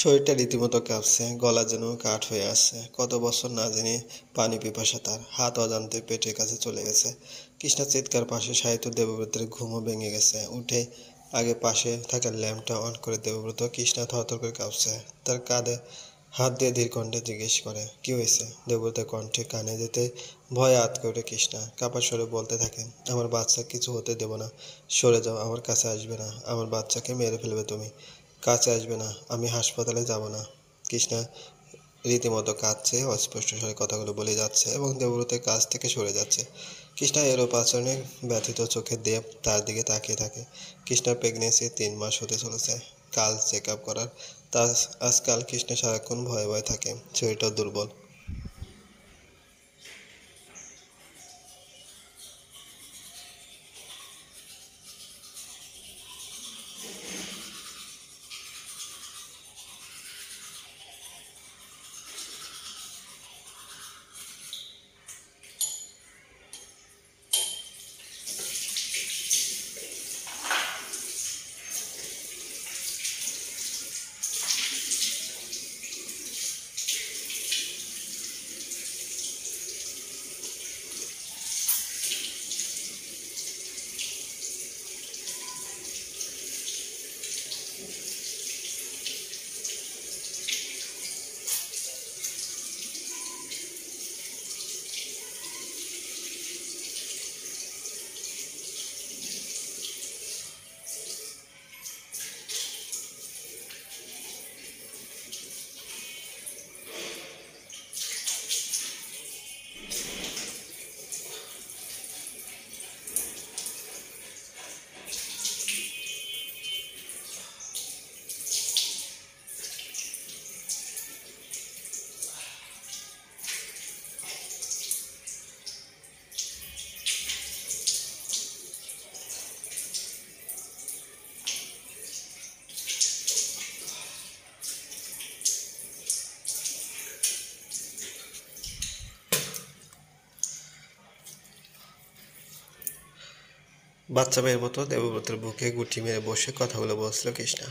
A: শরীরটা রীতিমতো কাঁপছে, গলা যেন কাঠ হয়ে আসছে। কত বছর না জানি পানি পিপাসা তার, হাত অজান্তে পেটের কাছে চলে গেছে। কৃষ্ণার চিৎকার পাশে সাহিত্য দেবব্রতের ঘুমও ভেঙে গেছে। উঠে আগে পাশে থাকা ল্যাম্পটা অন করে দেবব্রত। কৃষ্ণা থরথর করে কাঁপছে। তার কাঁধে হাত দিয়ে ধীর কণ্ঠে জিজ্ঞেস করে, কি হয়েছে? দেবব্রতের কণ্ঠে কানে যেতে ভয়ে আঁতকে ওঠে কৃষ্ণা। কাপা স্বরে বলতে থাকে, আমার বাচ্চা কিছু হতে দেব না। সরে যাও, আমার কাছে আসবে না। আমার বাচ্চাকে মেরে ফেলবে তুমি। কাছে আসবে না, আমি হাসপাতালে যাব না। কৃষ্ণা রীতিমতো কাঁদছে, অস্পষ্ট স্বরে কথাগুলো বলে যাচ্ছে এবং দেবব্রতের কাছ থেকে সরে যাচ্ছে। কৃষ্ণা এরূপ আচরণে ব্যথিত চোখে দেব তার দিকে তাকিয়ে থাকে। কৃষ্ণার প্রেগনেন্সি 3 মাস হতে চলেছে। কাল চেক আপ করার। তার আজকাল কৃষ্ণা সারাক্ষণ ভয়ে ভয়ে থাকে, শরীরটাও দুর্বল। বাচ্চা মেয়ের মতো দেবব্রতের বুকে গুটি মেরে বসে কথাগুলো বলছিল কৃষ্ণা।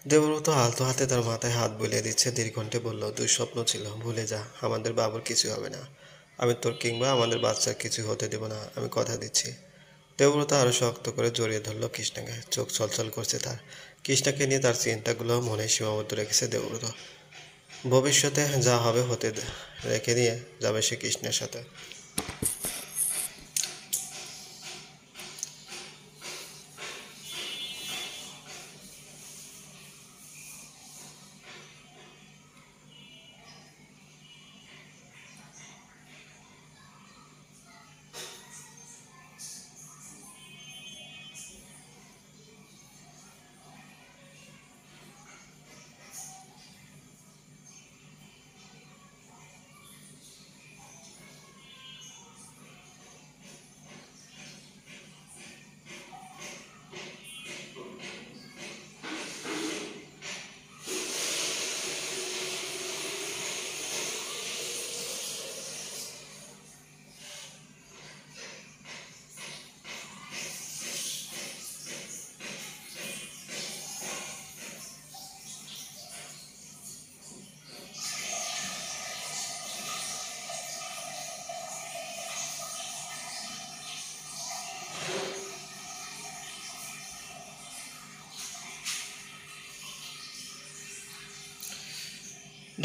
A: দেবব্রত আলতো হাতে তার মাথায় হাত বুলিয়ে দিচ্ছে, দীর্ঘণ্ঠে বলল, দুঃস্বপ্ন ছিল, ভুলে যা, আমাদের বাবুর কিছু হবে না। আমি তোর কিংবা আমাদের বাচ্চার কিছু হতে দেব না, আমি কথা দিচ্ছি। দেবব্রত আরো শক্ত করে জড়িয়ে ধরল কৃষ্ণাকে, চোখ ছলছল করছে তার। কৃষ্ণাকে নিয়ে তার চিন্তাগুলো মনে সীমাবদ্ধ রেখেছে দেবব্রত। ভবিষ্যতে যা হবে হতে রেখে দিয়ে যাবে সে কৃষ্ণের সাথে।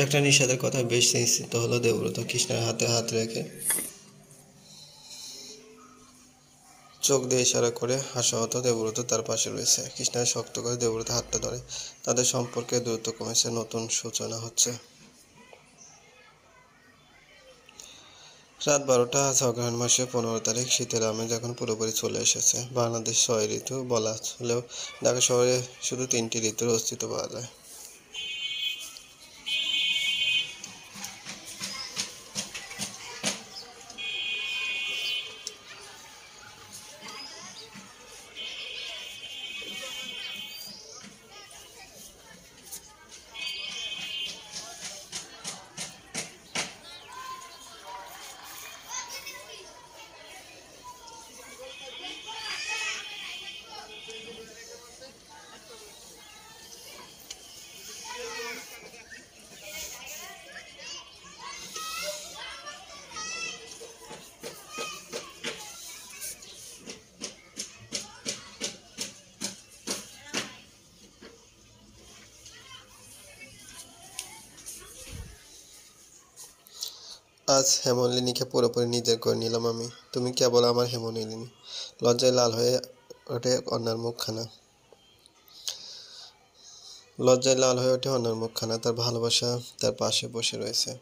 A: ডাক্তার নিষাদের কথা বেশ চিন্তিত হলো দেবব্রত। কৃষ্ণের হাতে হাত রেখে চোখ দিয়ে ইশারা করে আশাহত দেবব্রত তার পাশে রয়েছে। কৃষ্ণার শক্ত করে দেবব্রত হাতটা ধরে। তাদের সম্পর্কে দূরত্ব কমেছে, নতুন সূচনা হচ্ছে। রাত 12টা, আজ অগ্রহায়ণ মাসের 15 তারিখ। শীতের আমেজ এখন পুরোপুরি চলে এসেছে। বাংলাদেশ 6 ঋতু বলা হলেও ঢাকা শহরে শুধু 3টি ঋতুর অস্তিত্ব পাওয়া যায়। আজ হেমনলিনীকে পুরোপুরি নিজের করে নিলাম আমি। তুমি কেবল আমার হেমনলিনী। লজ্জায় লাল হয়ে ওঠে অন্যার মুখখানা। তার ভালোবাসা তার পাশে বসে রয়েছে।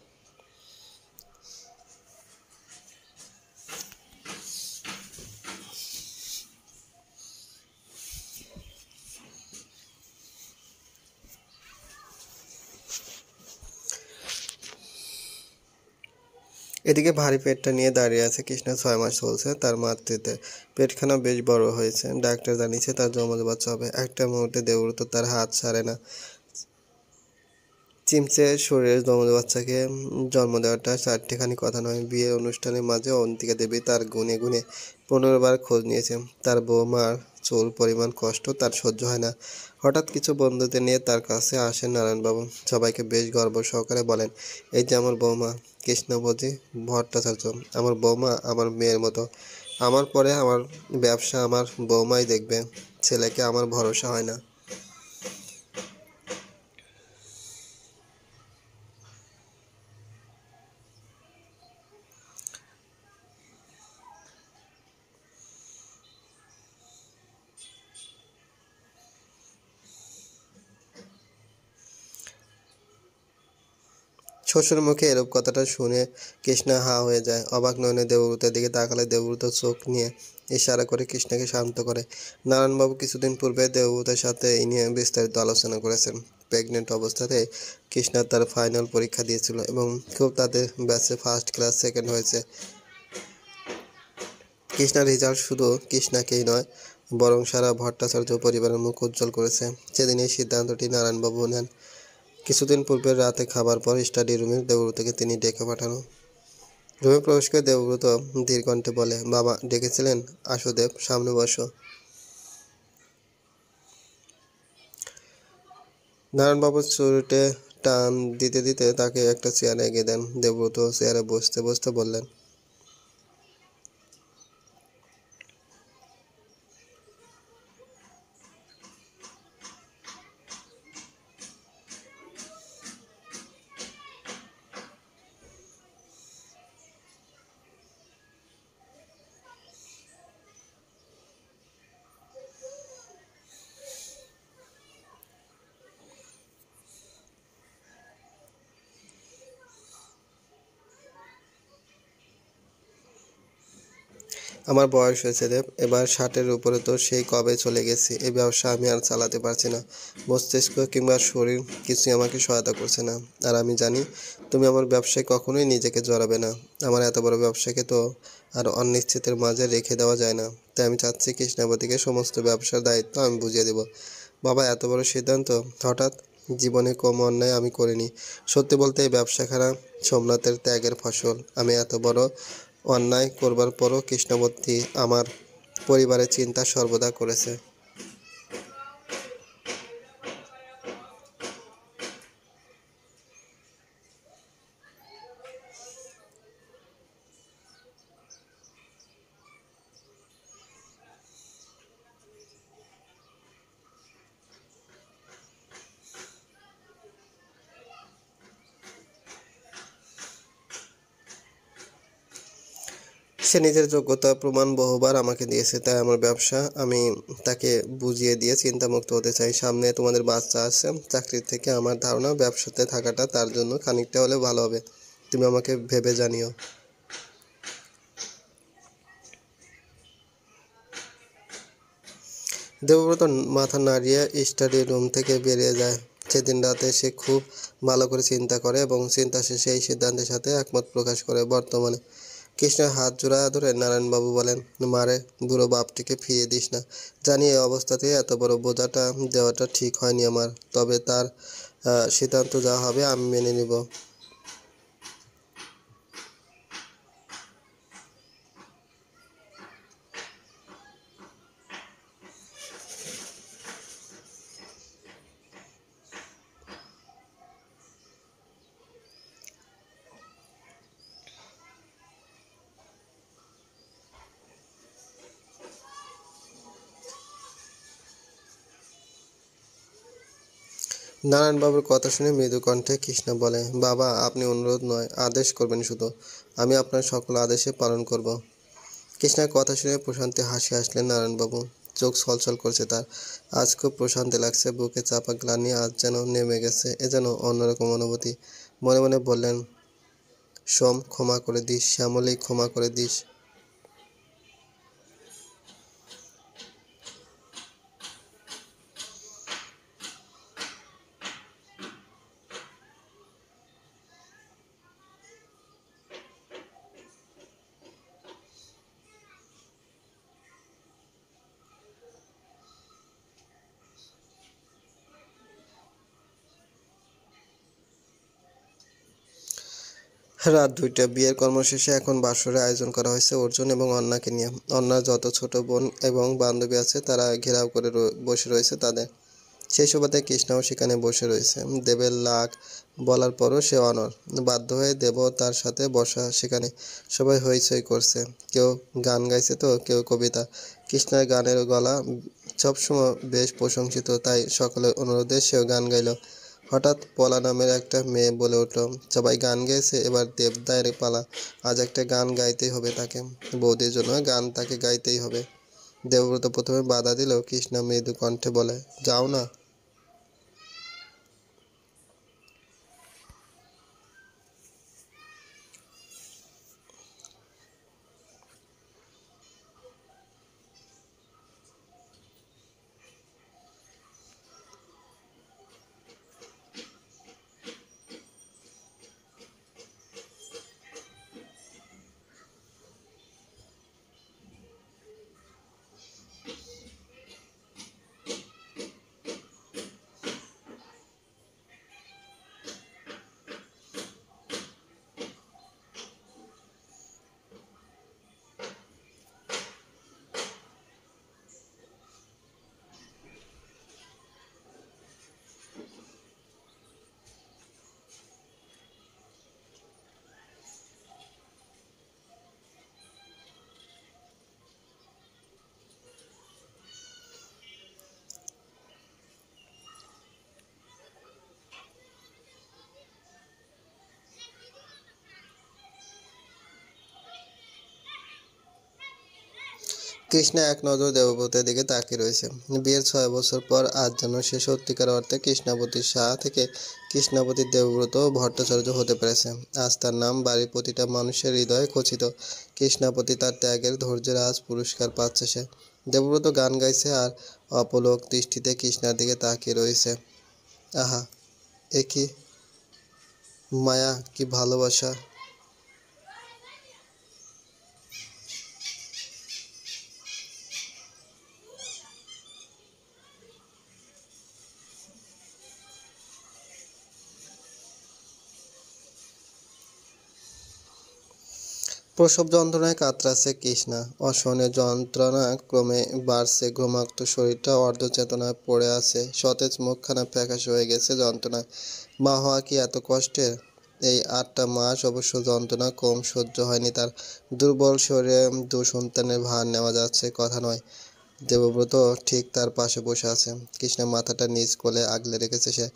A: এদিকে ভারী পেটটা নিয়ে দাঁড়িয়ে আছে কৃষ্ণা। 6 মাস চলছে তার মাতৃত্বে। পেটখানা বেশ বড় হয়েছে। ডাক্তার জানিয়েছে তার যমজ বাচ্চা হবে। একটা মুহূর্তে দেবব্রত তার হাত ছাড়ে না। চিমচে শরীরের যমজ বাচ্চাকে জন্ম দেওয়াটা 4টিখানি কথা নয়। বিয়ের অনুষ্ঠানের মাঝে অন্তিকা দেবী তার গুনে গুনে 15বার খোঁজ নিয়েছে। তার বৌমার চুল পরিমাণ কষ্ট তার সহ্য হয় না। হঠাৎ কিছু বন্ধুদের নিয়ে তার কাছে আসেন নারায়ণবাবু। সবাইকে বেশ গর্ব সহকারে বলেন, এই যে আমার বৌমা কৃষ্ণবতী ভট্টাচার্য। আমার বৌমা আমার মেয়ের মতো। আমার পরে আমার ব্যবসা আমার বৌমাই দেখবে। ছেলেকে আমার ভরসা হয় না। শ্বশুর মুখে এরূপ কথাটা শুনে কৃষ্ণা হা হয়ে যায়। অবাক নয়নে দেবব্রতের দিকে তাকালে দেবব্রত চোখ নিয়ে ইশারা করে কৃষ্ণাকে শান্ত করে। নারায়ণবাবু কিছুদিন পূর্বে দেবব্রতের সাথে এই নিয়ে বিস্তারিত আলোচনা করেছেন। প্রেগনেন্ট অবস্থাতে কৃষ্ণা তার ফাইনাল পরীক্ষা দিয়েছিল এবং খুব তাদের ব্যাচে ফার্স্ট ক্লাস সেকেন্ড হয়েছে। কৃষ্ণার রেজাল্ট শুধু কৃষ্ণাকেই নয়, বরং সারা ভট্টাচার্য পরিবারের মুখ উজ্জ্বল করেছে। সেদিন এই সিদ্ধান্তটি নারায়ণবাবু নেন। কিছুদিন পূর্বে রাতে খাবার পর স্টাডি রুমে দেবব্রতকে তিনি ডেকে পাঠানো। রুমে প্রবেশ করে দেবব্রত ধীর কণ্ঠে বলে, বাবা ডেকেছিলেন? আসো দেব, সামনে বসো। নারায়ণবাবু চুরুটে টান দিতে দিতে তাকে একটা চেয়ারে এগিয়ে দেন। দেবব্রত চেয়ারে বসতে বসতে বললেন, আমার বয়স হয়েছে দেব, এবার 60-এর উপরে তো সেই কবে চলে গেছি। এই ব্যবসা আমি আর চালাতে পারছি না। মস্তিষ্ক কিংবা শরীর কিছুই আমাকে সহায়তা করছে না। আর আমি জানি তুমি আমার ব্যবসায় কখনোই নিজেকে জড়াবে না। আমার এত বড় ব্যবসাকে তো আর অনিশ্চিতের মাঝে রেখে দেওয়া যায় না। তাই আমি চাচ্ছি কৃষ্ণাবতীকে সমস্ত ব্যবসার দায়িত্ব আমি বুঝিয়ে দেব। বাবা এত বড় সিদ্ধান্ত হঠাৎ, জীবনে কম অন্যায় আমি করিনি। সত্যি বলতে এই ব্যবসাখানা সোমনাথের ত্যাগের ফসল। আমি এত বড় অন্যায় করবার পরও কৃষ্ণবতী আমার পরিবারের চিন্তা সর্বদা করেছে। সে নিজের যোগ্যতা প্রমাণ বহুবার আমাকে দিয়েছে, তাই আমার ব্যবসা আমি তাকে বুঝিয়ে দিয়ে চিন্তামুক্ত হতে চাই। সামনে তোমাদের বাচ্চা আছে, চাকরির থেকে আমার ধারণা ব্যবসাতে থাকাটা তার জন্য খানিকটা হলে ভালো হবে। তুমি আমাকে ভেবে জানিও। দেবব্রত মাথা নাড়িয়ে স্টাডি রুম থেকে বেরিয়ে যায়। সেদিন রাতে সে খুব ভালো করে চিন্তা করে এবং চিন্তা শেষে এই সিদ্ধান্তের সাথে একমত প্রকাশ করে। বর্তমানে কৃষ্ণের হাত জোড়া ধরে নারায়ণবাবু বলেন, মারে বুড়ো বাপটিকে ফিরিয়ে দিস না। জানি এই অবস্থাতে এত বড় বোঝাটা দেওয়াটা ঠিক হয়নি আমার, তবে তার সিদ্ধান্ত যা হবে আমি মেনে নিব। নারায়ণবাবুর কথা শুনে মৃদু কণ্ঠে কৃষ্ণা বলে, বাবা আপনি অনুরোধ নয় আদেশ করবেন শুধু। আমি আপনার সকল আদেশে পালন করব। কৃষ্ণার কথা শুনে প্রশান্তি হাসি হাসলেন নারায়ণবাবু। চোখ ছলছল করছে তার। আজ খুব প্রশান্তি লাগছে, বুকে চাপা গ্লানি আজ যেন নেমে গেছে। এ যেন অন্যরকম অনুভূতি। মনে মনে বললেন, সোম ক্ষমা করে দিস, শ্যামলী ক্ষমা করে দিস। রাত 2টা। বিয়ের কর্মশেষে এখন বাসরের আয়োজন করা হয়েছে অর্জুন এবং অন্নাকে নিয়ে। অন্নার যত ছোট বোন এবং বান্ধবী আছে তারা ঘেরাও করে বসে রয়েছে তাদের। সেই সুবাদে কৃষ্ণাও সেখানে বসে রয়েছে। দেবের লাখ বলার পরও সে অনড়। বাধ্য হয়ে দেবও তার সাথে বসা সেখানে। সবাই হইচই করছে, কেউ গান গাইছে তো কেউ কবিতা। কৃষ্ণার গানের গলা সবসময় বেশ প্রশংসিত, তাই সকলের অনুরোধে সেও গান গাইল। হঠাৎ পলা নামের একটা মেয়ে বলে উঠল, সবাই গান গেয়েছে, এবার দেবদায়ের পালা। আজ একটা গান গাইতেই হবে তাকে। বৌদির জন্য গান তাকে গাইতেই হবে। দেবব্রত প্রথমে বাধা দিলেও কৃষ্ণা মৃদু কণ্ঠে বলে, যাও না। কৃষ্ণা এক নজর দেবব্রতের দিকে তাকিয়ে রয়েছে। বিয়ের 6 বছর পর আজ যেন সে সত্যিকার অর্থে কৃষ্ণাবতীর শাহ থেকে কৃষ্ণাবতীর দেবব্রত ভট্টাচার্য হতে পেরেছে। আজ তার নাম বাড়ির প্রতিটা মানুষের হৃদয়ে খচিত। কৃষ্ণাপতি তার ত্যাগের ধৈর্যের আজ পুরস্কার পাচ্ছে সে। দেবব্রত গান গাইছে আর অপলক দৃষ্টিতে কৃষ্ণার দিকে তাকিয়ে রয়েছে। আহা, এ কি মায়া, কি ভালোবাসা! প্রসব যন্ত্রণায় কাতরাচ্ছে কৃষ্ণা। অসহনীয় যন্ত্রণা ক্রমে বাড়ছে। ঘুমাক্ত শরীরটা অর্ধচেতনায় পড়ে আছে। সতেজ মুখখানা ফ্যাকাশে হয়ে গেছে যন্ত্রণায়। মা হওয়া কি এত কষ্টের? এই 8টা মাস অবশ্য যন্ত্রণা কম সহ্য হয়নি তার। দুর্বল শরীরে দুঃসন্তানের ভার নেওয়া যাচ্ছে কথা নয়। দেবব্রত ঠিক তার পাশে বসে আছে। কৃষ্ণা মাথাটা নিজ কোলে আগলে রেখেছে সে।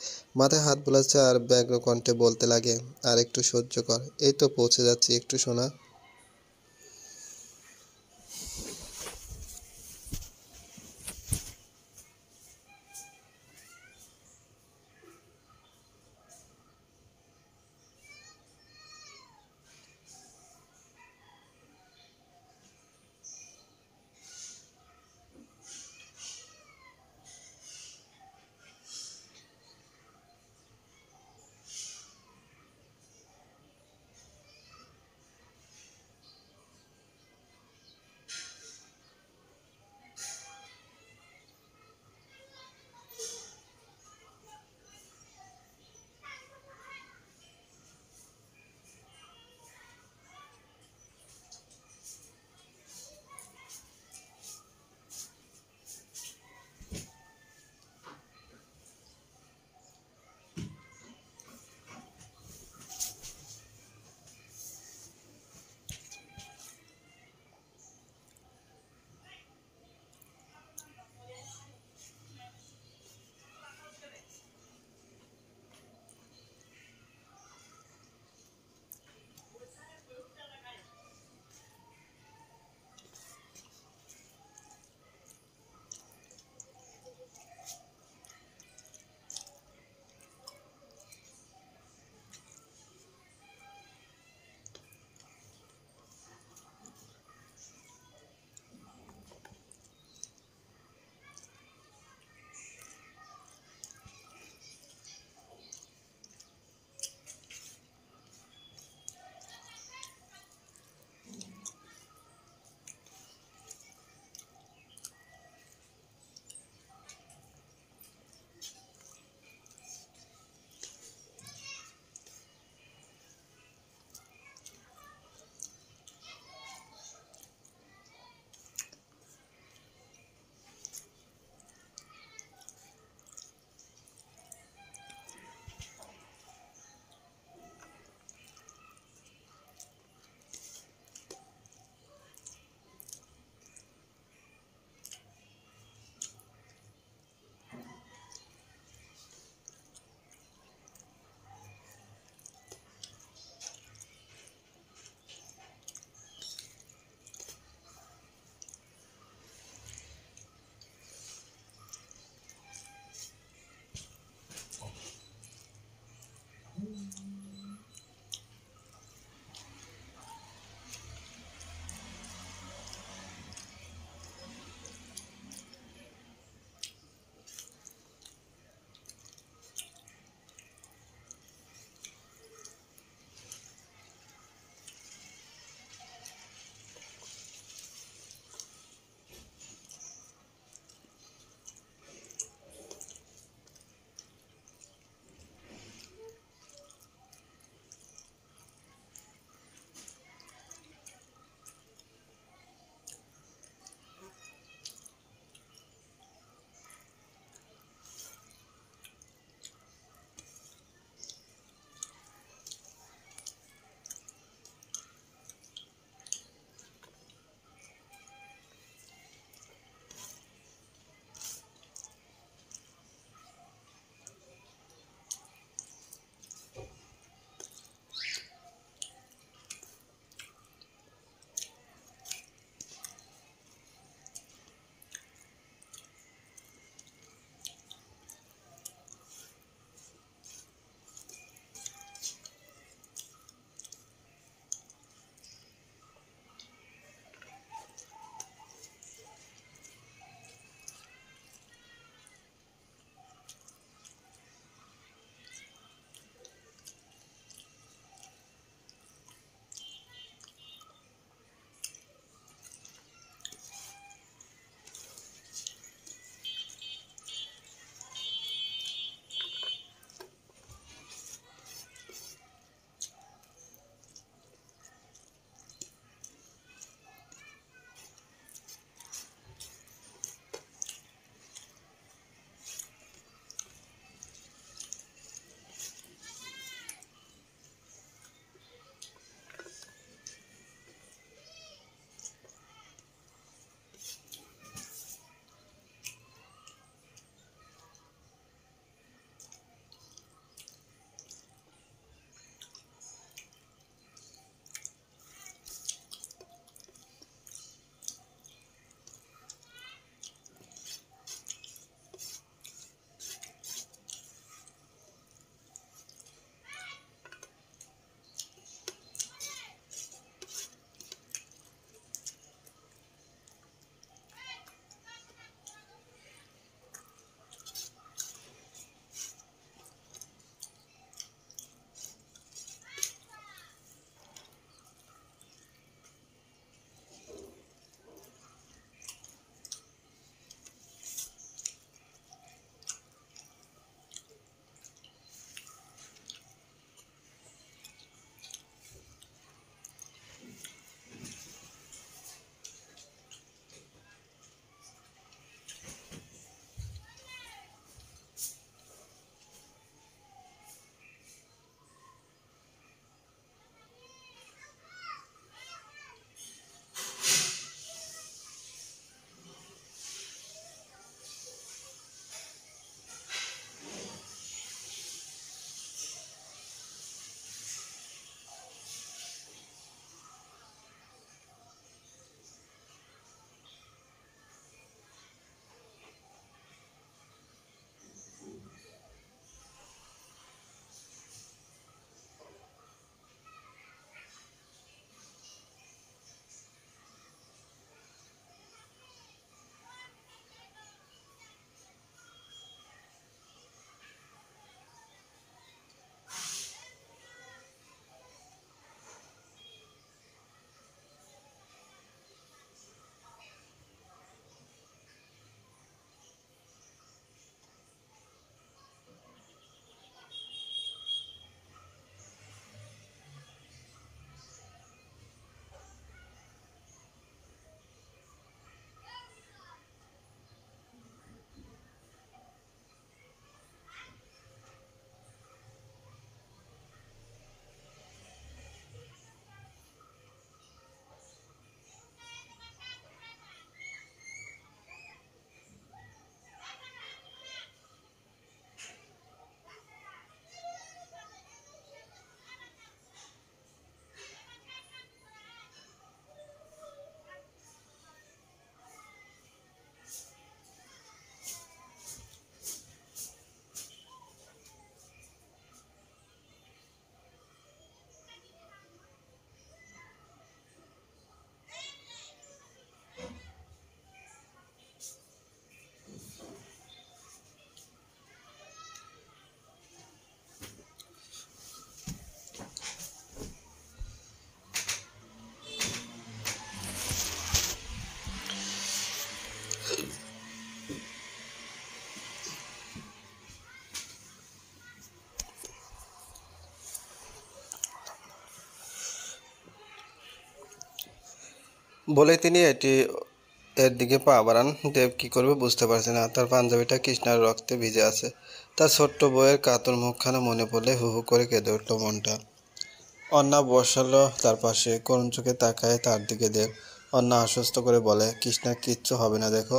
A: মাথায় হাত বোলাচ্ছে আর ব্যগ্র কণ্ঠে বলতে লাগে, আর একটু সহ্য কর, এই তো পৌঁছে যাচ্ছি, একটু শোনা। বলে তিনি এর দিকে পা বাড়ান। দেব কি করবে বুঝতে পারছে না। তার পাঞ্জাবিটা কৃষ্ণার রক্তে ভিজে আছে। তার ছোট্ট বউয়ের কাতর মুখখানা মনে পড়লে হু হু করে কেঁদে উঠল মনটা। অন্না বসালো তার পাশে, করুণ চোখে তাকায় তার দিকে দেব। অন্না আশ্বস্ত করে বলে, কৃষ্ণার কিচ্ছু হবে না, দেখো।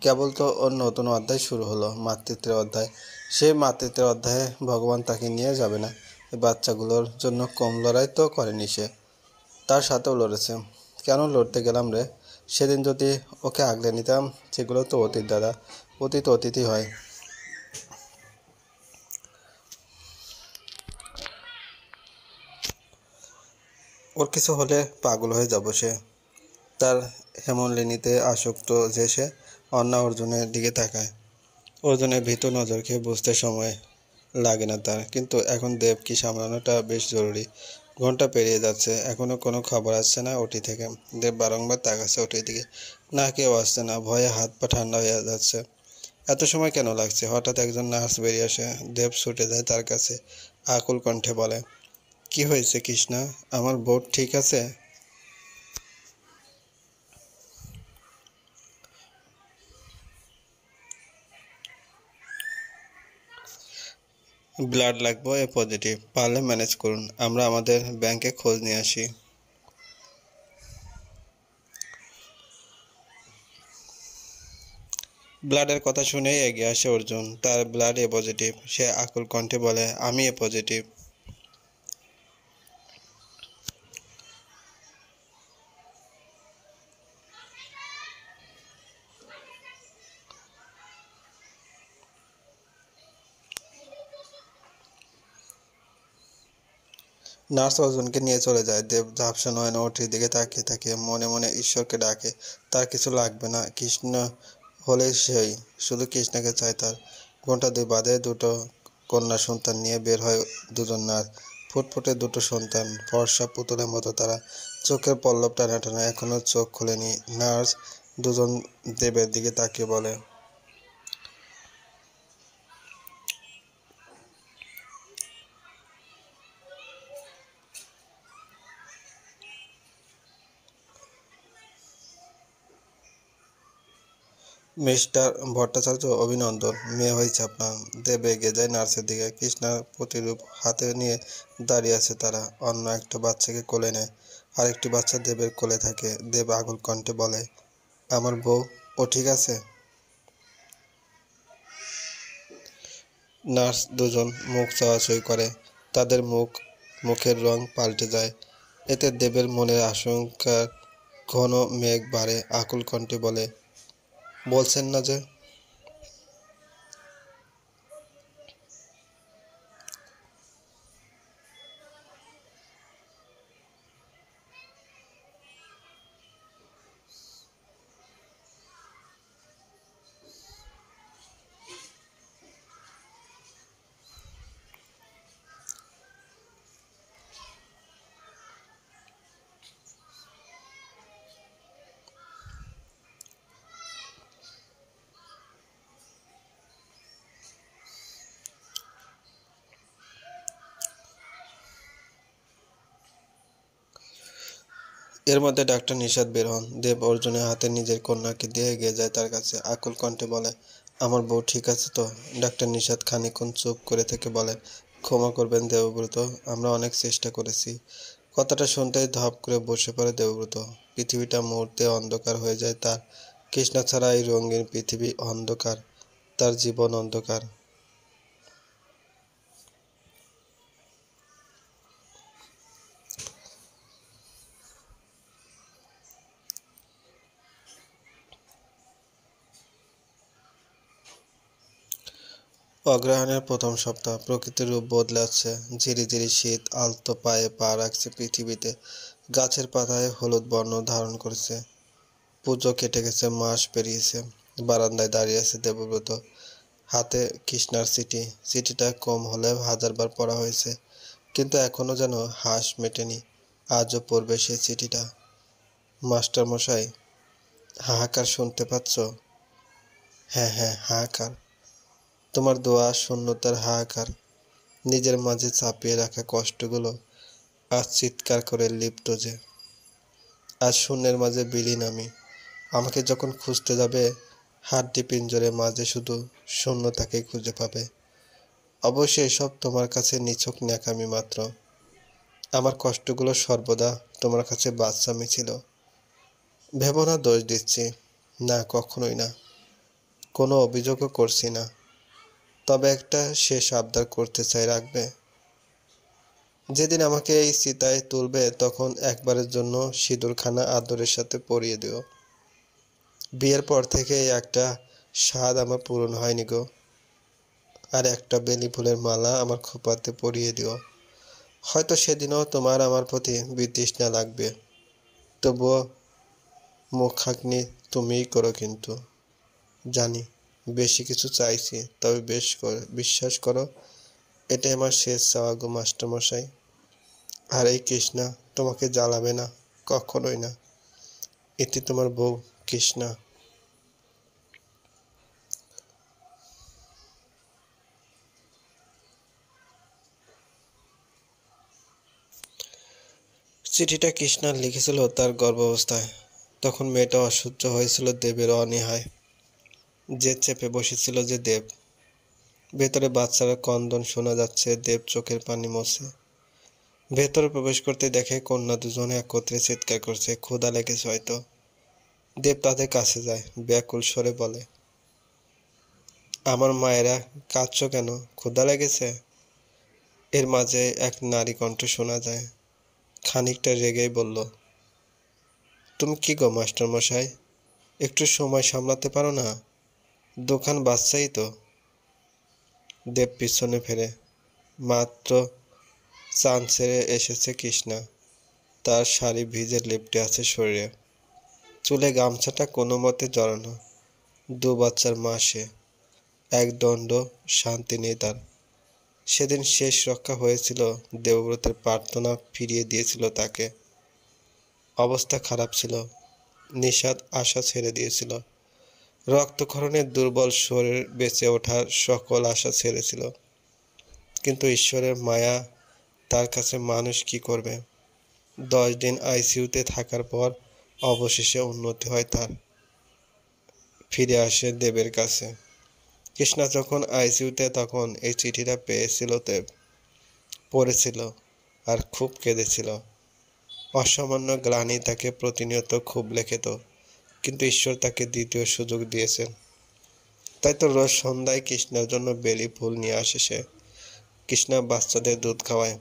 A: কেবল তো ওর নতুন অধ্যায় শুরু হলো, মাতৃত্বের অধ্যায়। সেই মাতৃত্বের অধ্যায়ে ভগবান তাকে নিয়ে যাবে না। এই বাচ্চাগুলোর জন্য কম লড়াই তো করেনি সে, তার সাথেও লড়েছে। কেন লড়তে গেলাম রে? সেদিন যদি ওকে আগলে নিতাম। সেগুলো তো অতীত দাদা, অতীত অতীতই হয়। ওর কিছু হলে পাগল হয়ে যাব সে। তার হেমনলিনীতে আসক্ত যে সে। অন্না অর্জুনের দিকে তাকায়। অর্জুনের ভীত নজর খেয়ে বুঝতে সময় লাগে না তার, কিন্তু এখন দেবকে সামলানোটা বেশ জরুরি। ঘন্টা পেরিয়ে যাচ্ছে, এখনো কোনো খবর আসছে না ওটি থেকে। দেব বারংবার তাকাচ্ছে ওটির দিকে, না কেউ আসছে না। ভয়ে হাত পা ঠান্ডা হয়ে যাচ্ছে। এত সময় কেন লাগছে? হঠাৎ একজন নার্স বেরিয়ে আসে। দেব ছুটে যায় তার কাছে, আকুল কণ্ঠে বলে, কি হয়েছে কৃষ্ণা? আমার বউ ঠিক আছে? ব্লাড লাগবে, এ পজিটিভ। পারলে ম্যানেজ করুন, আমরা আমাদের ব্যাংকে খোঁজ নিয়ে আসি। ব্লাডের কথা শুনেই এগিয়ে আসে অর্জুন। তার ব্লাড এ পজিটিভ। সে আকুল কণ্ঠে বলে, আমি এ পজিটিভ। নার্স অর্জুনকে নিয়ে চলে যায়। দেব ঝাপসা নয়নে ওটির দিকে তাকিয়ে তাকিয়ে মনে মনে ঈশ্বরকে ডাকে। তার কিছু লাগবে না, কৃষ্ণ হলেই সেই। শুধু কৃষ্ণকে চায় তার। ঘন্টা দুই বাদে দুটো কন্যা সন্তান নিয়ে বের হয় দুজন নার্স। ফুটফুটে দুটো সন্তান, ফর্সা পুতুলের মতো তারা। চোখের পল্লব টানা টানা, এখনো চোখ খোলেনি। নার্স দুজন দেবের দিকে তাকিয়ে বলে, মিস্টার ভট্টাচার্য, অভিনন্দন, মেয়ে হয়েছে আপনার। দেব এগিয়ে যায় নার্সের দিকে। কৃষ্ণার প্রতিরূপ হাতে নিয়ে দাঁড়িয়ে আছে তারা। অন্য একটা বাচ্চাকে কোলে নেয়, আরেকটি বাচ্চা দেবের কোলে থাকে। দেব আকুল কণ্ঠে বলে, আমার বউ, ও ঠিক আছে? নার্স দুজন মুখ চাওয়াচুই করে। তাদের মুখের রং পাল্টে যায়। এতে দেবের মনের আশঙ্কার ঘন মেঘ বাড়ে। আকুল কণ্ঠে বলে, বলছেন না যে? এর মধ্যে ডাক্তার নিষাদ বের হন। দেব অর্জুনের হাতে নিজের কন্যাকে দিয়ে এগিয়ে যায় তার কাছে। আকুল কণ্ঠে বলে, আমার বউ ঠিক আছে তো? ডাক্তার নিষাদ খানিকক্ষণ চুপ করে থেকে বলেন, ক্ষমা করবেন দেবব্রত, আমরা অনেক চেষ্টা করেছি। কথাটা শুনতেই ধপ করে বসে পড়ে দেবব্রত। পৃথিবীটা মুহূর্তে অন্ধকার হয়ে যায় তার। কৃষ্ণা ছাড়া এই রঙিন পৃথিবী অন্ধকার, তার জীবন অন্ধকার। অগ্রহায়ণের প্রথম সপ্তাহ। প্রকৃতির রূপ বদলাচ্ছে। ঝিরিঝিরি শীত আলতো পায়ে পা রাখছে পৃথিবীতে। গাছের পাতায় হলুদ বর্ণ ধারণ করেছে। পুজো কেটে গেছে, মাস পেরিয়েছে। বারান্দায় দাঁড়িয়ে আছে দেবব্রত, হাতে কৃষ্ণার চিঠি। চিঠিটা কম হলেও হাজারবার পড়া হয়েছে, কিন্তু এখনো যেন হাঁস মেটেনি। আজও পড়বে সেই চিঠিটা। মাস্টার মশাই, হাহাকার শুনতে পাচ্ছ? হ্যাঁ হ্যাঁ, হাহাকার। তোমার দোয়া শূন্যতার হাহাকার। নিজের মাঝে চাপিয়ে রাখা কষ্টগুলো আজ চিৎকার করে লিপ্ত যে। আজ শূন্যের মাঝে বিলীন আমি। আমাকে যখন খুঁজতে যাবে, হাড্ডি পিঞ্জরের মাঝে শুধু শূন্যতাকেই খুঁজে পাবে। অবশ্যই সব তোমার কাছে নিছক ন্যাকামি মাত্র। আমার কষ্টগুলো সর্বদা তোমার কাছে বাচ্চামি ছিল। ভেবো না দোষ দিচ্ছি, না কখনোই না। কোনো অভিযোগও করছি না। তবে একটা শেষ আবদার করতে চাই, রাখবে? যেদিন আমাকে এই চিতায় তুলবে তখন একবারের জন্য সিঁদুরখানা আদরের সাথে পরিয়ে দিও। বিয়ের পর থেকে এই একটা স্বাদ আমার পূরণ হয়নি গো। আর একটা বেলি ফুলের মালা আমার খোপাতে পরিয়ে দিও। হয়তো সেদিনও তোমার আমার প্রতি বিতৃষ্ণা লাগবে, তবুও মুখাগ্নি তুমিই করো কিন্তু। জানি বেশি কিছু চাইছি, তবে বিশ্বাস করো, এটাই আমার শেষ চাওয়া গো মাস্টারমশাই। আর এই কৃষ্ণা তোমাকে জ্বালাবে না, কখনোই না। এটি তোমার বউ, কৃষ্ণা। চিঠিটা কৃষ্ণা লিখেছিল তার গর্ভাবস্থায়। তখন মেয়েটা অসহ্য হয়েছিল দেবের অনীহায়। যে চেপে বসেছিল যে দেব। ভেতরে বাচ্চারা ক্রন্দন শোনা যাচ্ছে, দেব চোখের পানি মোছে। ভেতরে প্রবেশ করতে দেখে কন্যা দুজনে একত্রে চিৎকার করছে, ক্ষুধা লেগেছে হয়তো। দেব তাদের কাছে যায়, ব্যাকুল স্বরে বলে, আমার মায়েরা, কাঁদছো কেন? ক্ষুধা লেগেছে? এর মাঝে এক নারী কণ্ঠ শোনা যায়, খানিকটা রেগেই বলল, তুমি কি গো মাস্টারমশাই, একটু সময় সামলাতে পারো না? দোকান বাচ্চাই তো। দেব পিছনে ফেরে। মাত্র চান ছেড়ে এসেছে কৃষ্ণা। তার শাড়ি ভিজে লেপ্টে আছে শরীরে। চুলে গামছাটা কোনো মতে জড়ানো। দু বাচ্চার মা সে। এক দণ্ড শান্তি নেই তার। সেদিন শেষ রক্ষা হয়েছিল, দেবব্রতের প্রার্থনা ফিরিয়ে দিয়েছিল তাকে। অবস্থা খারাপ ছিল, নিষাদ আশা ছেড়ে দিয়েছিল। রক্তক্ষরণের দুর্বল শরীর বেঁচে ওঠার সকল আশা ছেড়েছিল। কিন্তু ঈশ্বরের মায়া, তার কাছে মানুষ কি করবে? 10 দিন আইসিইউতে থাকার পর অবশেষে উন্নতি হয় তার। ফিরে আসে দেবের কাছে। কৃষ্ণা যখন আইসিইউতে তখন এই চিঠিটা পেয়েছিল দেব। পড়েছিল আর খুব কেঁদেছিল। অসামান্য গ্লানি তাকে প্রতিনিয়ত খুব লেখেত, কিন্তু ঈশ্বর তাকে দ্বিতীয় সুযোগ দিয়েছেন। তাই তো রোজ সন্ধ্যায় কৃষ্ণার জন্য বেলি ফুল নিয়ে আসে সে। কৃষ্ণা বাচ্চাদের দুধ খাওয়ায়।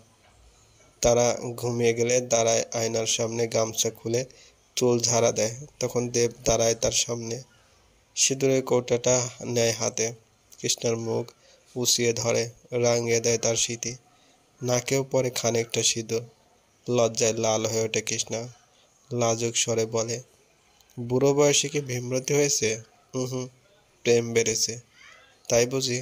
A: তারা ঘুমিয়ে গেলে দাঁড়ায় আয়নার সামনে, গামছা খুলে চুল ঝাড়া দেয়। তখন দেব দাঁড়ায় তার সামনে, সিঁদুরের কৌটাটা নেয় হাতে। কৃষ্ণার মুখ উঁচিয়ে ধরে, রাঙিয়ে দেয় তার স্মৃতি। নাকেও পরে খানিকটা সিঁদুর। লজ্জায় লাল হয়ে ওঠে কৃষ্ণা। লাজুক স্বরে বলে, বুড়ো বয়সে কি ভীমরতি হয়েছে? হুম, প্রেম বেড়েছে, তাই বুঝি?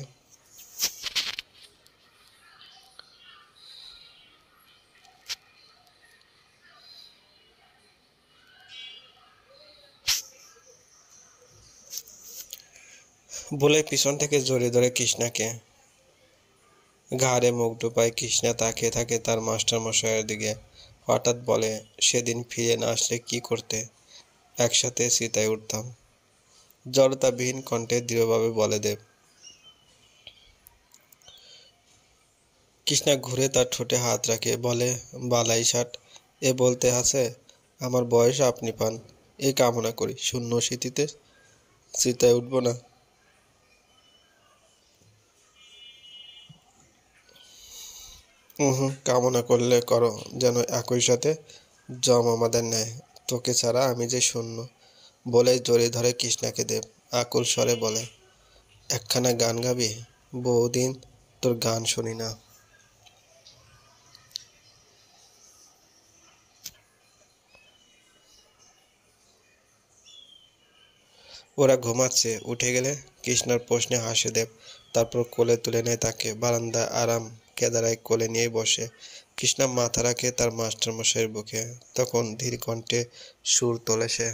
A: বলে পিছন থেকে জড়িয়ে ধরে কৃষ্ণাকে। ঘাড়ে মুখ ডুবায় কৃষ্ণা তাকিয়ে থাকে তার মাস্টারমশাইয়ের দিকে। হঠাৎ বলে, সেদিন ফিরে না আসলে কি করতে? একসাথে চিতায় উঠতাম। জড়তাবিহীন কণ্ঠে দৃঢ়ভাবে বলে দেব। কৃষ্ণা ঘুরে তার ঠোঁটে হাত রাখে, বলে, বালাই ষাট, এ বলতে আছে আমার বয়স আপনি পান, এই কামনা করি শূন্য স্মৃতিতে চিতায় উঠব না। কামনা করলে করো, যেন একই সাথে জম আমাদের নেয়। তোকে ছাড়া আমি যে শূন্য। বলেই জড়িয়ে ধরে কৃষ্ণাকে দেব। আকুল স্বরে বলে, একখানা গান গাবি? বহুদিন তোর গান শুনি না। ওরা ঘুমাচ্ছে। উঠে গেলে কৃষ্ণার প্রশ্নে হাসে দেব। তারপর কোলে তুলে নেয় তাকে। বারান্দায় আরাম কেদারায় কোলে নিয়ে বসে। কৃষ্ণা মাথা রাখে তার মাস্টারমশাইয়ের বুকে। তখন ধীর কণ্ঠে সুর তোলে সে।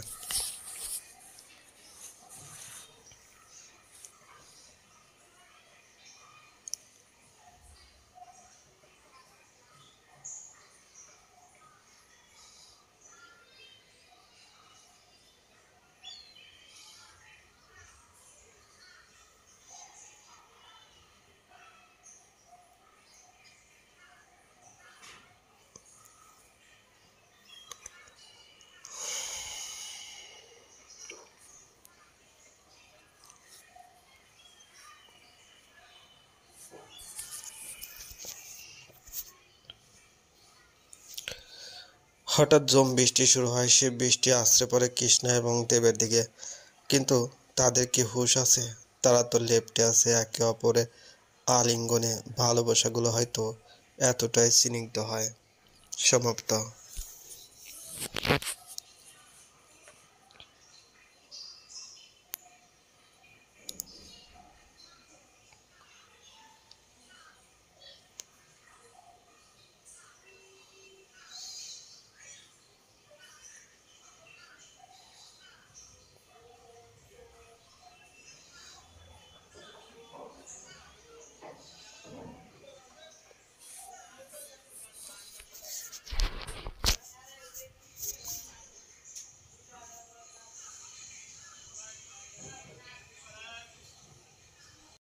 A: হঠাৎ ঝুম বৃষ্টি শুরু হয়, সে বৃষ্টি আছড়ে পড়ে কৃষ্ণা এবং দেবের দিকে। কিন্তু তাদের কি হুঁশ আছে? তারা তো লেপ্টে আছে একে অপরের আলিঙ্গনে। ভালোবাসাগুলো হয়তো এতটাই স্নিগ্ধ হয়। সমাপ্ত।